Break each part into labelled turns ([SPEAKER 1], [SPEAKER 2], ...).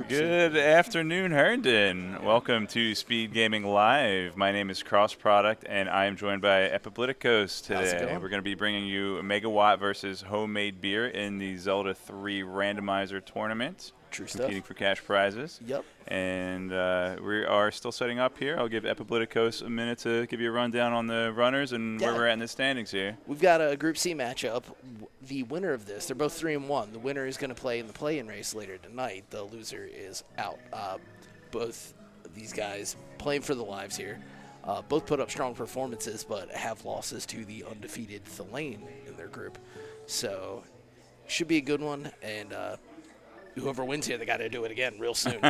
[SPEAKER 1] Good afternoon, Herndon. Welcome to Speed Gaming Live. My name is Cross Product, and I am joined by Epipoliticos today. We're going to be bringing you Megawatt versus Homemade Beer in the Zelda 3 Randomizer Tournament.
[SPEAKER 2] True stuff.
[SPEAKER 1] Competing for cash prizes.
[SPEAKER 2] Yep.
[SPEAKER 1] And we are still setting up here. I'll give Epipoliticos a minute to give you a rundown on the runners and where we're at in the standings here.
[SPEAKER 2] We've got a Group C matchup. The winner of this, they're both 3-1. The winner is going to play in the play-in race later tonight. The loser is out. Both of these guys playing for the lives here. Both put up strong performances, but have losses to the undefeated Thelaine in their group. So, should be a good one. And whoever wins here, they got to do it again real soon.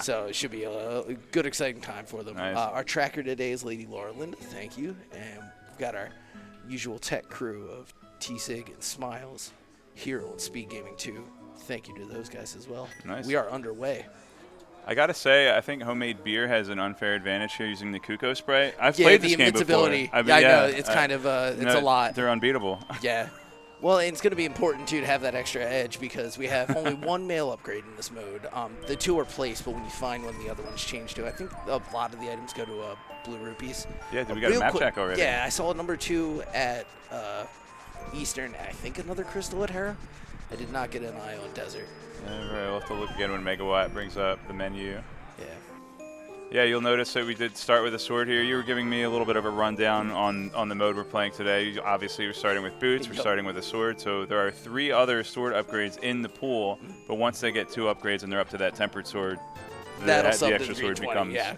[SPEAKER 2] So it should be a good, exciting time for them.
[SPEAKER 1] Nice.
[SPEAKER 2] Our tracker today is Lady Laura Linda. Thank you. And we've got our usual tech crew of T-Sig and Smiles here on Speed Gaming 2. Thank you to those guys as well.
[SPEAKER 1] Nice.
[SPEAKER 2] We are underway.
[SPEAKER 1] I gotta say, I think Homemade Beer has an unfair advantage here using the Kuko spray. I've played this game before.
[SPEAKER 2] I know it's kind of it's a lot.
[SPEAKER 1] They're unbeatable.
[SPEAKER 2] Yeah. Well, and it's going to be important, too, to have that extra edge because we have only one male upgrade in this mode. The two are placed, but when you find one, the other one's changed to. I think a lot of the items go to blue rupees.
[SPEAKER 1] Yeah, we got a map check already.
[SPEAKER 2] Yeah, I saw number 2 at Eastern. I think another crystal at Hera. I did not get an eye on Desert.
[SPEAKER 1] Yeah, right. We'll have to look again when Megawatt brings up the menu.
[SPEAKER 2] Yeah.
[SPEAKER 1] Yeah, you'll notice that we did start with a sword here. You were giving me a little bit of a rundown on the mode we're playing today. Obviously, we're starting with boots. We're starting with a sword. So there are 3 other sword upgrades in the pool. But once they get 2 upgrades and they're up to that tempered sword, the extra sword becomes.
[SPEAKER 2] Yeah.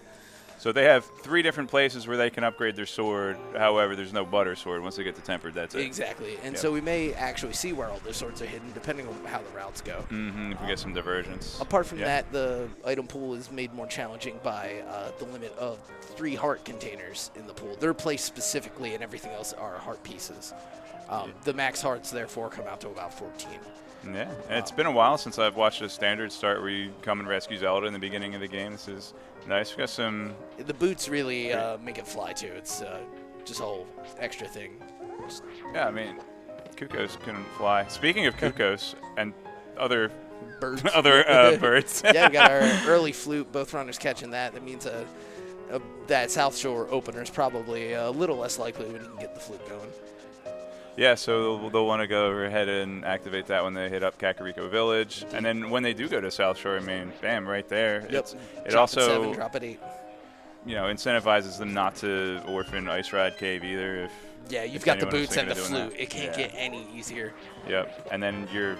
[SPEAKER 1] So they have 3 different places where they can upgrade their sword. However, there's no butter sword. Once they get to tempered, that's it.
[SPEAKER 2] Exactly. And so we may actually see where all their swords are hidden, depending on how the routes go.
[SPEAKER 1] If we get some divergence.
[SPEAKER 2] Apart from that, the item pool is made more challenging by the limit of 3 heart containers in the pool. They're placed specifically, and everything else are heart pieces. The max hearts, therefore, come out to about 14.
[SPEAKER 1] Yeah, and it's been a while since I've watched a standard start where you come and rescue Zelda in the beginning of the game. This is nice. We got some.
[SPEAKER 2] The boots really make it fly too. It's just a whole extra thing.
[SPEAKER 1] Yeah, I mean, Kukos can fly. Speaking of Kukos and other
[SPEAKER 2] birds,
[SPEAKER 1] birds.
[SPEAKER 2] Yeah, we got our early flute. Both runners catching that. That means that South Shore opener is probably a little less likely when you can get the flute going.
[SPEAKER 1] Yeah, so they'll want to go ahead and activate that when they hit up Kakariko Village. And then when they do go to South Shore, I mean, bam, right there.
[SPEAKER 2] Yep.
[SPEAKER 1] It also,
[SPEAKER 2] at 7, drop at 8.
[SPEAKER 1] You know, incentivizes them not to orphan Ice Ride Cave either.
[SPEAKER 2] Yeah, you've got the boots and the flute. It can't get any easier.
[SPEAKER 1] Yep, and then you're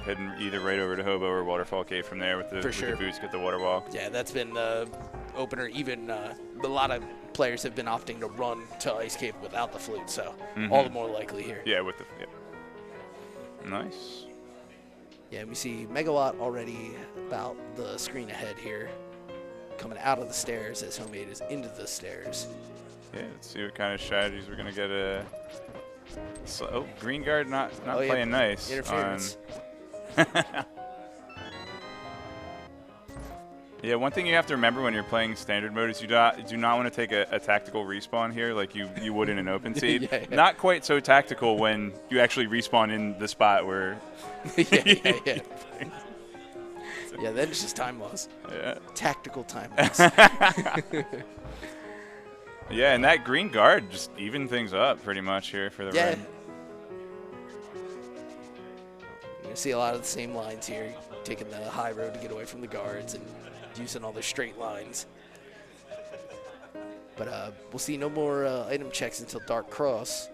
[SPEAKER 1] heading either right over to Hobo or Waterfall Cave from there with the boots, get the water walk.
[SPEAKER 2] Yeah, that's been the opener. Even a lot of players have been opting to run to Ice Cave without the flute, so all the more likely here.
[SPEAKER 1] Yeah, with the nice.
[SPEAKER 2] Yeah, we see Megawatt already about the screen ahead here, coming out of the stairs as Homemade is into the stairs.
[SPEAKER 1] Yeah, let's see what kind of strategies we're gonna get. Green Guard not playing nice.
[SPEAKER 2] Interference.
[SPEAKER 1] Yeah, one thing you have to remember when you're playing standard mode is you do not want to take a tactical respawn here like you would in an open seed.
[SPEAKER 2] Yeah.
[SPEAKER 1] Not quite so tactical when you actually respawn in the spot where.
[SPEAKER 2] Yeah, that is just time loss.
[SPEAKER 1] Yeah.
[SPEAKER 2] Tactical time loss.
[SPEAKER 1] Yeah, and that green guard just evened things up pretty much here for the red.
[SPEAKER 2] You see a lot of the same lines here, taking the high road to get away from the guards and using all the straight lines. But we'll see no more item checks until Dark Cross.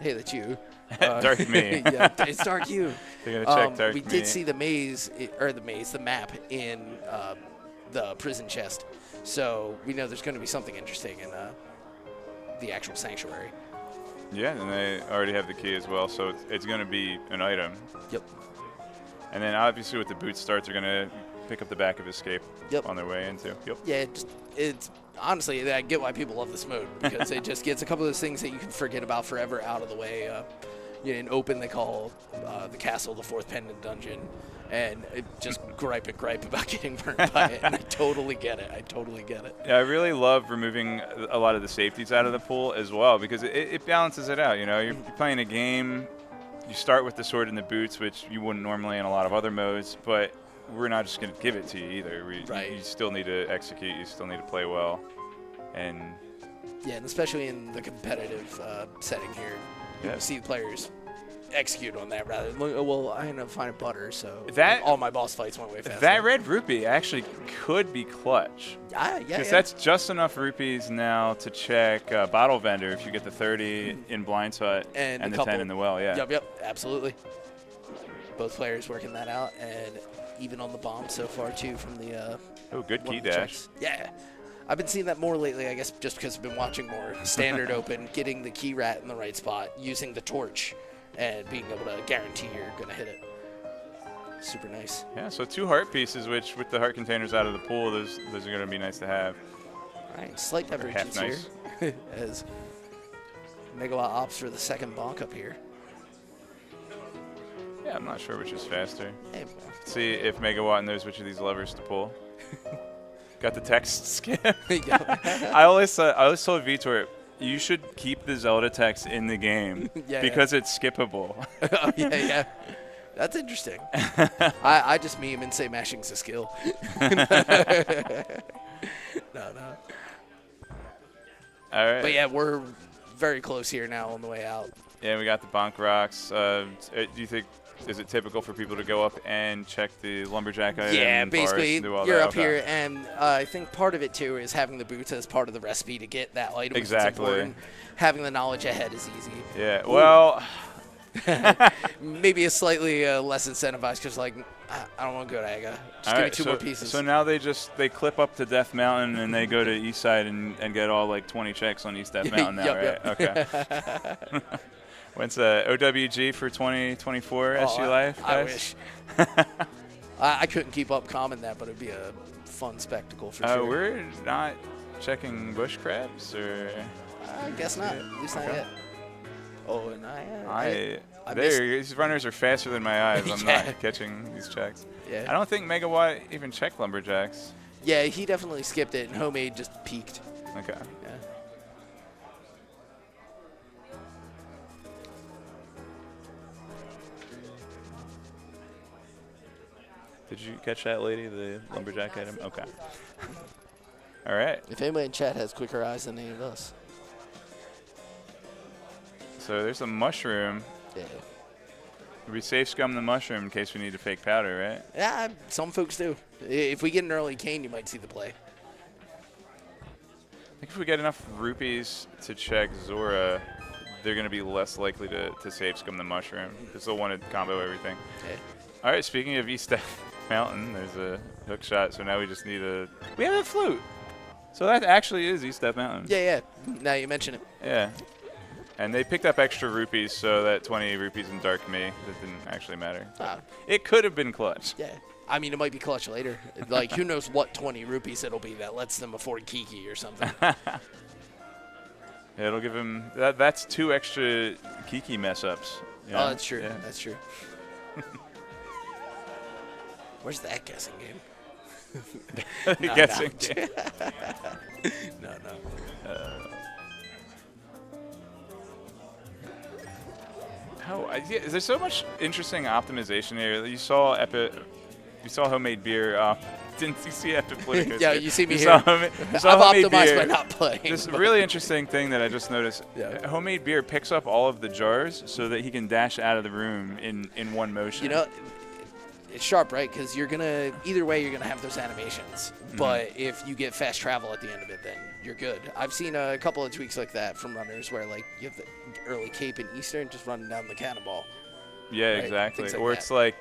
[SPEAKER 2] Hey, that's you.
[SPEAKER 1] Dark me.
[SPEAKER 2] Yeah, it's Dark you.
[SPEAKER 1] They're gonna check Dark
[SPEAKER 2] we
[SPEAKER 1] me.
[SPEAKER 2] did see the the map in the prison chest. So we know there's going to be something interesting in the actual sanctuary.
[SPEAKER 1] Yeah, and they already have the key as well, so it's going to be an item.
[SPEAKER 2] Yep.
[SPEAKER 1] And then obviously with the boot starts, they're going to pick up the back of Escape on their way into. Yep.
[SPEAKER 2] Yeah, it's honestly, I get why people love this mode because it just gets a couple of those things that you can forget about forever out of the way. In open, they call the castle the 4th pendant dungeon, and just gripe about getting burned by it. And I totally get it.
[SPEAKER 1] Yeah, I really love removing a lot of the safeties out of the pool as well because it balances it out. You know, you're playing a game, you start with the sword and the boots, which you wouldn't normally in a lot of other modes, but we're not just going to give it to you either.
[SPEAKER 2] Right.
[SPEAKER 1] You still need to execute. You still need to play well. And
[SPEAKER 2] yeah, and especially in the competitive setting here, you see the players execute on that rather than, well, I ended up finding butter, so all my boss fights went way faster.
[SPEAKER 1] That red rupee actually could be clutch.
[SPEAKER 2] Yeah.
[SPEAKER 1] Because that's just enough rupees now to check Bottle Vendor if you get the 30 in Blind Hut and the 10 in the well, yeah.
[SPEAKER 2] Yep, absolutely. Both players working that out, and even on the bomb so far, too, from the
[SPEAKER 1] good key dash.
[SPEAKER 2] Yeah. I've been seeing that more lately, I guess, just because I've been watching more Standard Open, getting the key rat in the right spot, using the torch, and being able to guarantee you're going to hit it. Super nice.
[SPEAKER 1] Yeah, so 2 heart pieces, which with the heart containers out of the pool, those are going to be nice to have.
[SPEAKER 2] All right, slight divergence here as Megawott opts for the second bonk up here.
[SPEAKER 1] Yeah, I'm not sure which is faster.
[SPEAKER 2] Hey,
[SPEAKER 1] see if Megawatt knows which of these levers to pull. Got the text skip. I always told Vitor, you should keep the Zelda text in the game because it's skippable.
[SPEAKER 2] Oh, yeah. That's interesting. I just meme and say mashing's a skill. No.
[SPEAKER 1] All right.
[SPEAKER 2] But yeah, we're very close here now on the way out.
[SPEAKER 1] Yeah, we got the bonk rocks. Do you think, is it typical for people to go up and check the lumberjack item?
[SPEAKER 2] Yeah, basically,
[SPEAKER 1] and do all
[SPEAKER 2] you're
[SPEAKER 1] that?
[SPEAKER 2] up here, and I think part of it, too, is having the boots as part of the recipe to get that item.
[SPEAKER 1] Exactly.
[SPEAKER 2] Having the knowledge ahead is easy.
[SPEAKER 1] Yeah, well...
[SPEAKER 2] Maybe a slightly less incentivized because, like, I don't want to go to Aga. Just give me 2 more pieces.
[SPEAKER 1] So now they clip up to Death Mountain and they go to East Side and get all, like, 20 checks on East Death Mountain now, right? Okay. When's OWG for 2024 SGLIVE, guys?
[SPEAKER 2] I wish. I couldn't keep up commenting that, but it'd be a fun spectacle for sure.
[SPEAKER 1] We're not checking bush crabs, or?
[SPEAKER 2] I guess not. At least not yet. Oh, and
[SPEAKER 1] these runners are faster than my eyes. I'm not catching these checks.
[SPEAKER 2] Yeah.
[SPEAKER 1] I don't think Megawatt even checked lumberjacks.
[SPEAKER 2] Yeah, he definitely skipped it, and Homemade just peaked.
[SPEAKER 1] Okay.
[SPEAKER 2] Yeah.
[SPEAKER 1] Did you catch that, lady, the lumberjack item? Okay. All right.
[SPEAKER 2] If anybody in chat has quicker eyes than any of us.
[SPEAKER 1] So there's a mushroom.
[SPEAKER 2] Yeah.
[SPEAKER 1] We safe scum the mushroom in case we need a fake powder, right?
[SPEAKER 2] Yeah, some folks do. If we get an early cane, you might see the play.
[SPEAKER 1] I think if we get enough rupees to check Zora, they're going to be less likely to safe scum the mushroom because they'll want to combo everything.
[SPEAKER 2] Yeah.
[SPEAKER 1] All right, speaking of East Mountain, there's a hook shot, so now we just need we have a flute. So that actually is East Mountain.
[SPEAKER 2] Yeah. Now you mention it.
[SPEAKER 1] Yeah. And they picked up extra rupees, so that 20 rupees in Dark Me, that didn't actually matter. It could have been clutch.
[SPEAKER 2] Yeah. I mean, it might be clutch later. Like, who knows what 20 rupees it'll be that lets them afford Kiki or something.
[SPEAKER 1] Yeah, it'll give him that's 2 extra Kiki mess-ups.
[SPEAKER 2] Oh, that's true.
[SPEAKER 1] Yeah.
[SPEAKER 2] That's true. Where's that guessing game?
[SPEAKER 1] Guessing game.
[SPEAKER 2] No.
[SPEAKER 1] There's so much interesting optimization here. You saw homemade beer. Didn't you see Epic Politicus?
[SPEAKER 2] Yeah, you see me here.
[SPEAKER 1] I've
[SPEAKER 2] optimized
[SPEAKER 1] beer.
[SPEAKER 2] by not playing.
[SPEAKER 1] This really interesting thing that I just noticed.
[SPEAKER 2] Yeah.
[SPEAKER 1] Homemade beer picks up all of the jars so that he can dash out of the room in one motion.
[SPEAKER 2] You know, it's sharp, right? Because either way, you're going to have those animations. Mm-hmm. But if you get fast travel at the end of it, then you're good. I've seen a couple of tweaks like that from runners where, like, you have the early cape and Eastern just running down the cannonball.
[SPEAKER 1] Yeah,
[SPEAKER 2] right?
[SPEAKER 1] exactly.
[SPEAKER 2] Like
[SPEAKER 1] or
[SPEAKER 2] that.
[SPEAKER 1] it's like,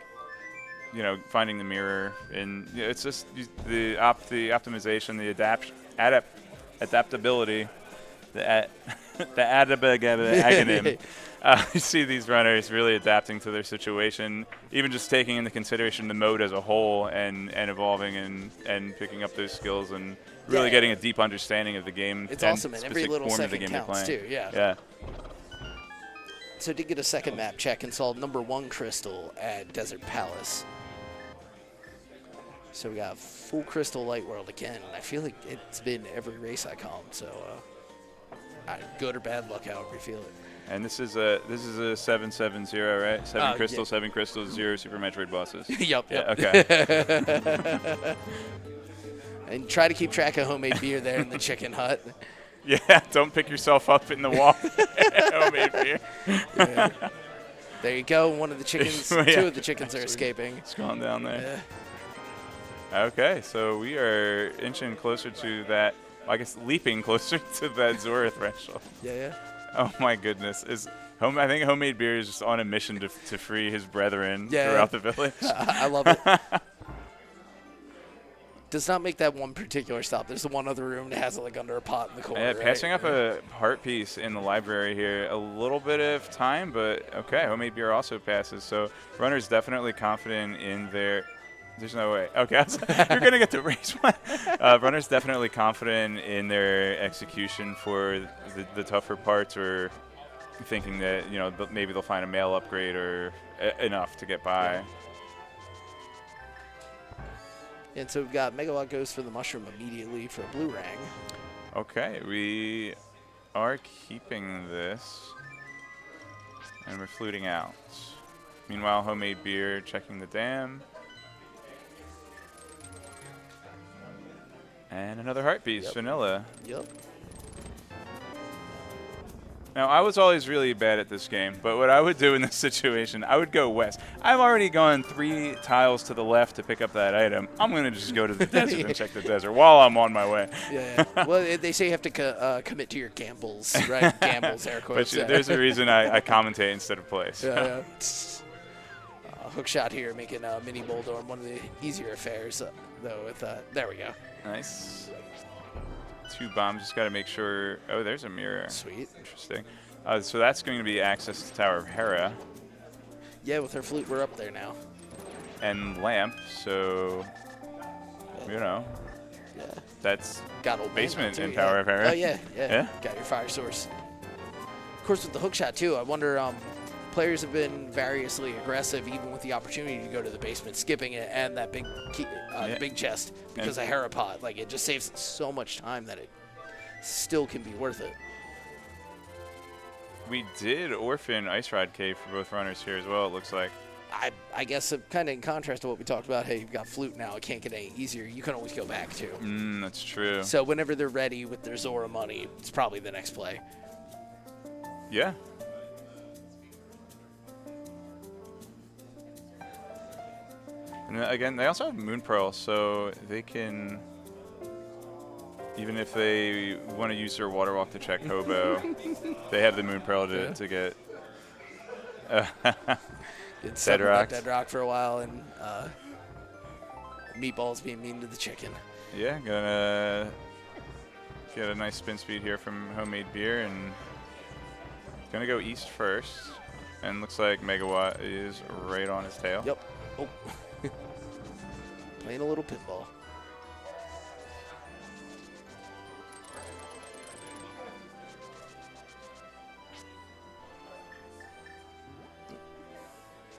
[SPEAKER 1] finding the mirror. And it's just the optimization, the adaptability, the agonym. You see these runners really adapting to their situation, even just taking into consideration the mode as a whole and evolving and picking up those skills and really getting a deep understanding of the game.
[SPEAKER 2] It's awesome, and every little second
[SPEAKER 1] game
[SPEAKER 2] counts too.
[SPEAKER 1] Yeah.
[SPEAKER 2] So did get a second map check and saw number 1 crystal at Desert Palace. So we got full crystal light world again, and I feel like it's been every race I call, so good or bad luck, however you feel it.
[SPEAKER 1] And this is a 770, right? 7 crystals,
[SPEAKER 2] yeah.
[SPEAKER 1] 7 crystals, 0 Super Metroid bosses.
[SPEAKER 2] Yep.
[SPEAKER 1] Yeah, okay.
[SPEAKER 2] And try to keep track of homemade beer there in the chicken hut.
[SPEAKER 1] Yeah, don't pick yourself up in the wall. Homemade beer.
[SPEAKER 2] Yeah. There you go. One of the chickens,
[SPEAKER 1] Yeah.
[SPEAKER 2] 2 of the chickens are escaping.
[SPEAKER 1] It's gone down there.
[SPEAKER 2] Yeah.
[SPEAKER 1] Okay, so we are inching closer to that. I guess leaping closer to that Zora threshold.
[SPEAKER 2] Yeah.
[SPEAKER 1] Oh my goodness! I think homemade beer is just on a mission to free his brethren
[SPEAKER 2] Yeah.
[SPEAKER 1] throughout the village.
[SPEAKER 2] I love it. Does not make that one particular stop. There's the one other room that has it like under a pot in the corner.
[SPEAKER 1] Yeah,
[SPEAKER 2] right?
[SPEAKER 1] passing up a heart piece in the library here. A little bit of time, but okay. Homemade beer also passes. So runner's definitely confident in their. There's no way. Okay, you're gonna get to race one. Runner's definitely confident in their execution for the tougher parts, or thinking that maybe they'll find a mail upgrade or enough to get by.
[SPEAKER 2] Yeah. And so we've got Megawatt goes for the mushroom immediately for a blue rang.
[SPEAKER 1] Okay, we are keeping this, and we're fluting out. Meanwhile, homemade beer checking the dam. And another heart piece,
[SPEAKER 2] Yep.
[SPEAKER 1] vanilla.
[SPEAKER 2] Yep.
[SPEAKER 1] Now, I was always really bad at this game, but what I would do in this situation, I would go west. I've already gone 3 tiles to the left to pick up that item. I'm going to just go to the desert and check the desert while I'm on my way.
[SPEAKER 2] Yeah. Well, they say you have to commit to your gambles, right? Gambles, air quotes.
[SPEAKER 1] But there's a reason I commentate instead of play. So.
[SPEAKER 2] Yeah. Hook shot here, making Mini Boldorm one of the easier affairs, though. With there we go.
[SPEAKER 1] Nice. 2 bombs. Just got to make sure. Oh, there's a mirror.
[SPEAKER 2] Sweet.
[SPEAKER 1] Interesting. So that's going to be access to Tower of Hera.
[SPEAKER 2] Yeah, with her flute, we're up there now.
[SPEAKER 1] And lamp. So,
[SPEAKER 2] Yeah.
[SPEAKER 1] that's
[SPEAKER 2] Got old
[SPEAKER 1] basement
[SPEAKER 2] too,
[SPEAKER 1] in
[SPEAKER 2] yeah.
[SPEAKER 1] Tower of Hera.
[SPEAKER 2] Oh yeah.
[SPEAKER 1] Yeah?
[SPEAKER 2] Got your fire source. Of course, with the hook shot too. I wonder. Players have been variously aggressive, even with the opportunity to go to the basement, skipping it and that big key, big chest because of Hera pot. Like, it just saves so much time that it still can be worth it.
[SPEAKER 1] We did orphan Ice Rod Cave for both runners here as well, it looks like.
[SPEAKER 2] I guess kind of in contrast to what we talked about, hey, you've got flute now, it can't get any easier. You can always go back to.
[SPEAKER 1] That's true.
[SPEAKER 2] So whenever they're ready with their Zora money, it's probably the next play.
[SPEAKER 1] Yeah. And again, they also have Moon Pearl, so they can, even if they want to use their Water Walk to check Hobo, they have the Moon Pearl to get
[SPEAKER 2] It's
[SPEAKER 1] Deadrocked.
[SPEAKER 2] Dead Rock for a while, and Meatballs being mean to the chicken.
[SPEAKER 1] Yeah, gonna get a nice spin speed here from homemade beer, and gonna go east first. And looks like Megawatt is right on his tail.
[SPEAKER 2] Yep. Oh. Playing a little pinball.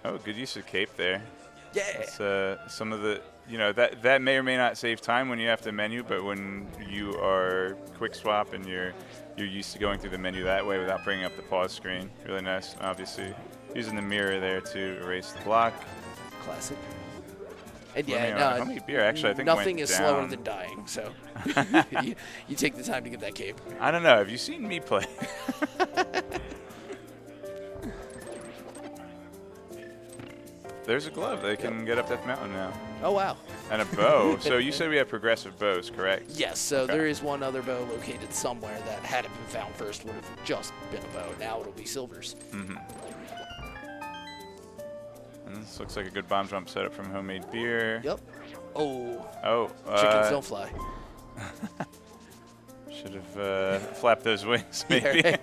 [SPEAKER 1] Oh, good use of cape there.
[SPEAKER 2] Yeah.
[SPEAKER 1] It's, some of the, that may or may not save time when you have to menu, but when you are quick swap and you're used to going through the menu that way without bringing up the pause screen, really nice. Obviously, using the mirror there to erase the block.
[SPEAKER 2] Classic. And
[SPEAKER 1] How many beer? Actually, I think
[SPEAKER 2] nothing
[SPEAKER 1] went
[SPEAKER 2] is
[SPEAKER 1] down.
[SPEAKER 2] slower than dying. So you take the time to get that cape.
[SPEAKER 1] I don't know. Have you seen me play? There's a glove. They can get up Death Mountain now.
[SPEAKER 2] Oh wow.
[SPEAKER 1] And a bow. So you said we have progressive bows, correct?
[SPEAKER 2] Yes. So
[SPEAKER 1] Okay.
[SPEAKER 2] there is one other bow located somewhere that, had it been found first, would have just been a bow. Now it'll be silvers.
[SPEAKER 1] Mm-hmm. And this looks like a good bomb jump setup from homemade beer.
[SPEAKER 2] Yep. Oh.
[SPEAKER 1] Oh.
[SPEAKER 2] Chickens don't fly.
[SPEAKER 1] Should have flapped those wings, maybe.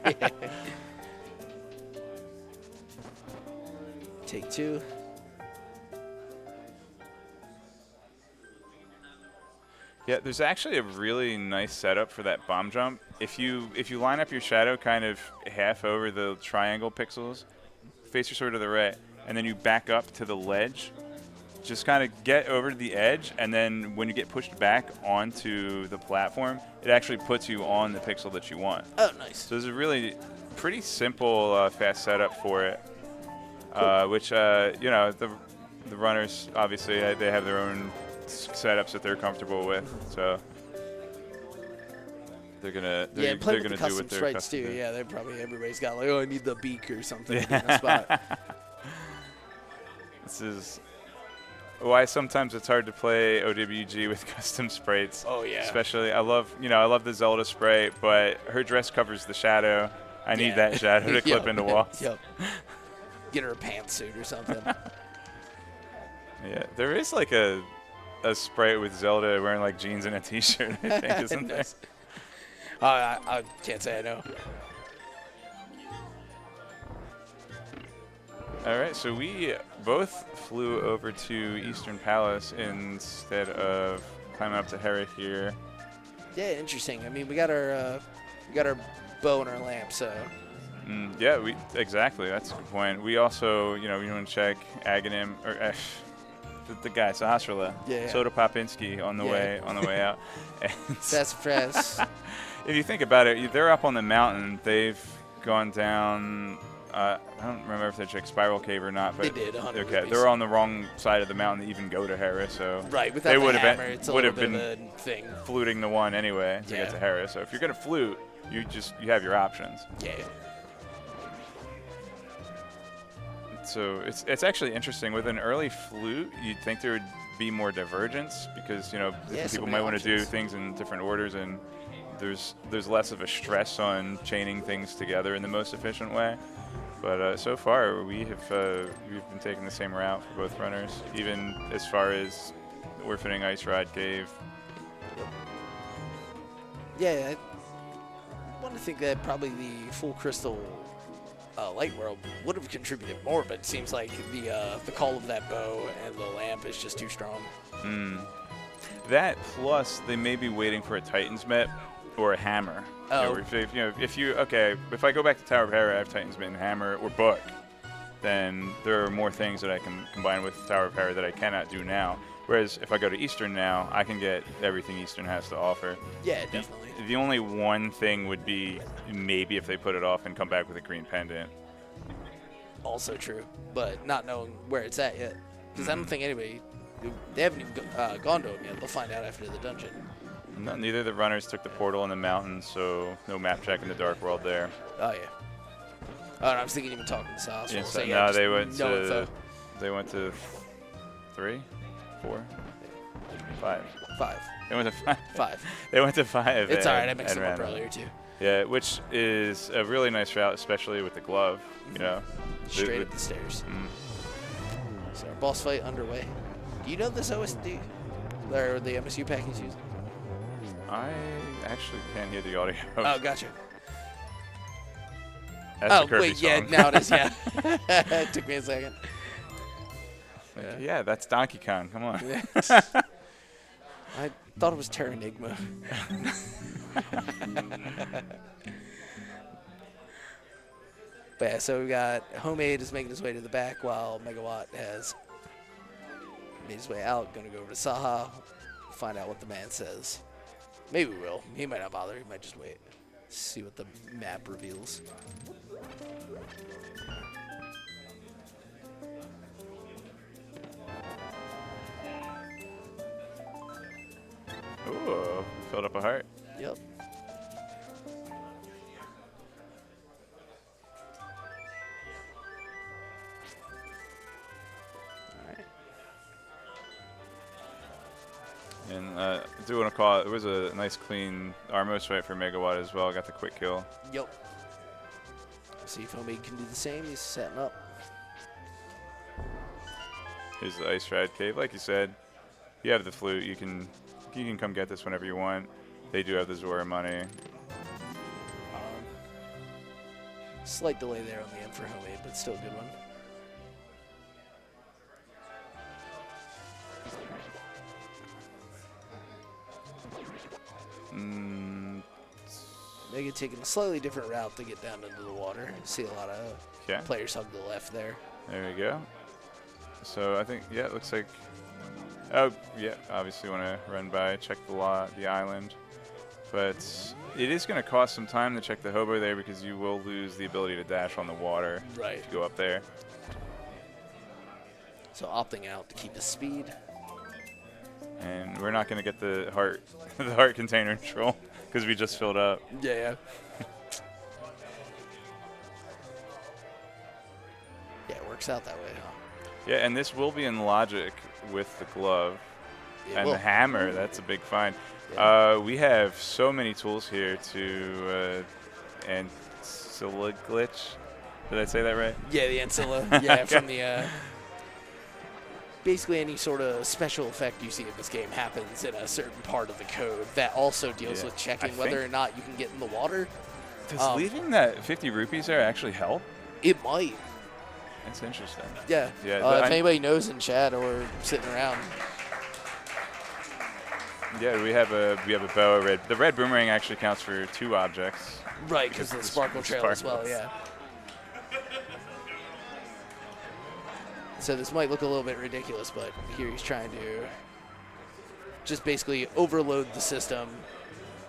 [SPEAKER 2] Take 2.
[SPEAKER 1] Yeah, there's actually a really nice setup for that bomb jump. If you line up your shadow kind of half over the triangle pixels, face your sword to the right, and then you back up to the ledge, just kind of get over to the edge, and then when you get pushed back onto the platform, it actually puts you on the pixel that you want.
[SPEAKER 2] Oh, nice.
[SPEAKER 1] So there's a really pretty simple, fast setup for it, which, you know, the runners, obviously, they have their own setups that they're comfortable with, so they're gonna
[SPEAKER 2] Yeah, play with the
[SPEAKER 1] do
[SPEAKER 2] custom
[SPEAKER 1] what they're
[SPEAKER 2] sprites
[SPEAKER 1] accustomed
[SPEAKER 2] too.
[SPEAKER 1] to.
[SPEAKER 2] Yeah, they probably everybody's got like, oh, I need the beak or something to be in a spot.
[SPEAKER 1] This is why sometimes it's hard to play OWG with custom sprites.
[SPEAKER 2] Oh yeah.
[SPEAKER 1] Especially, I love the Zelda sprite, but her dress covers the shadow. I need that shadow to clip into walls.
[SPEAKER 2] Yep. Get her a pantsuit or something.
[SPEAKER 1] Yeah, there is like a sprite with Zelda wearing like jeans and a t-shirt, I think, isn't there?
[SPEAKER 2] I can't say I know.
[SPEAKER 1] All right, so we both flew over to Eastern Palace instead of climbing up to Hereth here.
[SPEAKER 2] Yeah, interesting. I mean, we got our bow and our lamp, so.
[SPEAKER 1] Yeah, exactly. That's a good point. We also, you know, we want to check Aghanim or the guy Sahasrahla, Soda Popinski on the way out. And
[SPEAKER 2] that's fresh.
[SPEAKER 1] If you think about it, they're up on the mountain. They've gone down. I don't remember if they checked Spiral Cave or not, but
[SPEAKER 2] they did.
[SPEAKER 1] Okay, they're on the wrong side of the mountain to even go to Hereth. So
[SPEAKER 2] right, without
[SPEAKER 1] they
[SPEAKER 2] the hammer,
[SPEAKER 1] it's
[SPEAKER 2] would have
[SPEAKER 1] been
[SPEAKER 2] a thing.
[SPEAKER 1] Fluting the one anyway to get to Hereth. So if you're gonna flute, you have your options.
[SPEAKER 2] Yeah.
[SPEAKER 1] So it's actually interesting. With an early flute, you'd think there would be more divergence because, you know, people might want to do things in different orders, and there's less of a stress on chaining things together in the most efficient way. But so far, we've been taking the same route for both runners, even as far as Orphaning Ice Ride Cave.
[SPEAKER 2] Yeah, I want to think that probably the Full Crystal Light World would have contributed more, but it seems like the call of that bow and the lamp is just too strong.
[SPEAKER 1] That plus they may be waiting for a Titan's Mitt or a hammer.
[SPEAKER 2] Oh.
[SPEAKER 1] If I go back to Tower of Hera, I have Titan's Mitt and hammer or book, then there are more things that I can combine with Tower of Hera that I cannot do now. Whereas if I go to Eastern now, I can get everything Eastern has to offer.
[SPEAKER 2] Yeah, definitely.
[SPEAKER 1] The only one thing would be maybe if they put it off and come back with a green pendant.
[SPEAKER 2] Also true, but not knowing where it's at yet. Because I don't think anybody, they haven't even gone to them yet. They'll find out after the dungeon.
[SPEAKER 1] No, neither of the runners took the portal in the mountains, so no map check in the Dark World there.
[SPEAKER 2] Oh, yeah. Oh, and I was thinking even talking to Sas.
[SPEAKER 1] Yeah,
[SPEAKER 2] so
[SPEAKER 1] no, they went to 3, 4, 5.
[SPEAKER 2] 5.
[SPEAKER 1] They went to 5.
[SPEAKER 2] 5.
[SPEAKER 1] They went to 5.
[SPEAKER 2] It's all right. I mixed them up earlier, too.
[SPEAKER 1] Yeah, which is a really nice route, especially with the glove, you know.
[SPEAKER 2] Straight up the stairs. So our boss fight underway. Do you know this OSD? Or the MSU pack he's using?
[SPEAKER 1] I actually can't hear the audio.
[SPEAKER 2] Oh, gotcha.
[SPEAKER 1] That's the Kirby
[SPEAKER 2] wait,
[SPEAKER 1] song.
[SPEAKER 2] yeah, now it is, yeah. It took me a second.
[SPEAKER 1] Yeah, that's Donkey Kong. Come on.
[SPEAKER 2] I thought it was Terranigma. But yeah, so we got Homemade is making his way to the back while Megawatt has made his way out. Going to go over to Saha, find out what the man says. Maybe we will. He might not bother. He might just wait. See what the map reveals.
[SPEAKER 1] Ooh, filled up a heart.
[SPEAKER 2] Yep.
[SPEAKER 1] And I do want to call it was a nice clean Armos fight for Megawatt as well. Got the quick kill.
[SPEAKER 2] Yep. See if Homemade can do the same. He's setting up.
[SPEAKER 1] Here's the Ice Ride Cave. Like you said, you have the flute. You can come get this whenever you want. They do have the Zora money.
[SPEAKER 2] Slight delay there on the end for Homemade, but still a good one. Mega taking a slightly different route to get down into the water. See a lot of players hug the left there.
[SPEAKER 1] There we go. So I think, yeah, it looks like, oh, yeah, obviously want to run by, check the island. But it is going to cost some time to check the hobo there because you will lose the ability to dash on the water
[SPEAKER 2] Right.
[SPEAKER 1] if you go up there.
[SPEAKER 2] So opting out to keep his speed.
[SPEAKER 1] And we're not going to get the heart the heart container troll because we just filled up.
[SPEAKER 2] Yeah. Yeah, it works out that way, huh?
[SPEAKER 1] Yeah, and this will be in logic with the glove. And the hammer, that's a big find. Yeah. We have so many tools here to Ancilla glitch. Did I say that right?
[SPEAKER 2] Yeah, the Ancilla. Yeah, from the basically any sort of special effect you see in this game happens in a certain part of the code that also deals with checking whether or not you can get in the water.
[SPEAKER 1] Does leaving that 50 rupees there actually help?
[SPEAKER 2] It might.
[SPEAKER 1] That's interesting.
[SPEAKER 2] Yeah. If anybody knows in chat or sitting around.
[SPEAKER 1] Yeah, we have a bow. The red boomerang actually counts for 2 objects.
[SPEAKER 2] Right, because of the sparkle trail as well. Yeah. So this might look a little bit ridiculous, but here he's trying to just basically overload the system.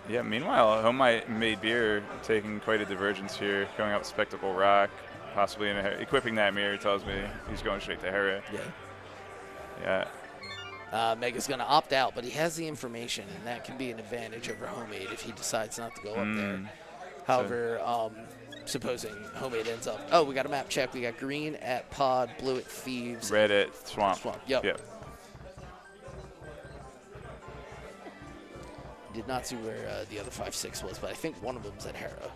[SPEAKER 1] Yeah. Meanwhile, homemade beer taking quite a divergence here, going up Spectacle Rock. Possibly equipping that mirror tells me he's going straight to Hera.
[SPEAKER 2] Yeah. Mega's going to opt out, but he has the information, and that can be an advantage over Homemade if he decides not to go up there. However, supposing Homemade ends up... Oh, we got a map check. We got green at Pod, blue at Thieves.
[SPEAKER 1] Red at Swamp.
[SPEAKER 2] Yep. Did not see where the other 5-6 was, but I think one of them's at Hera.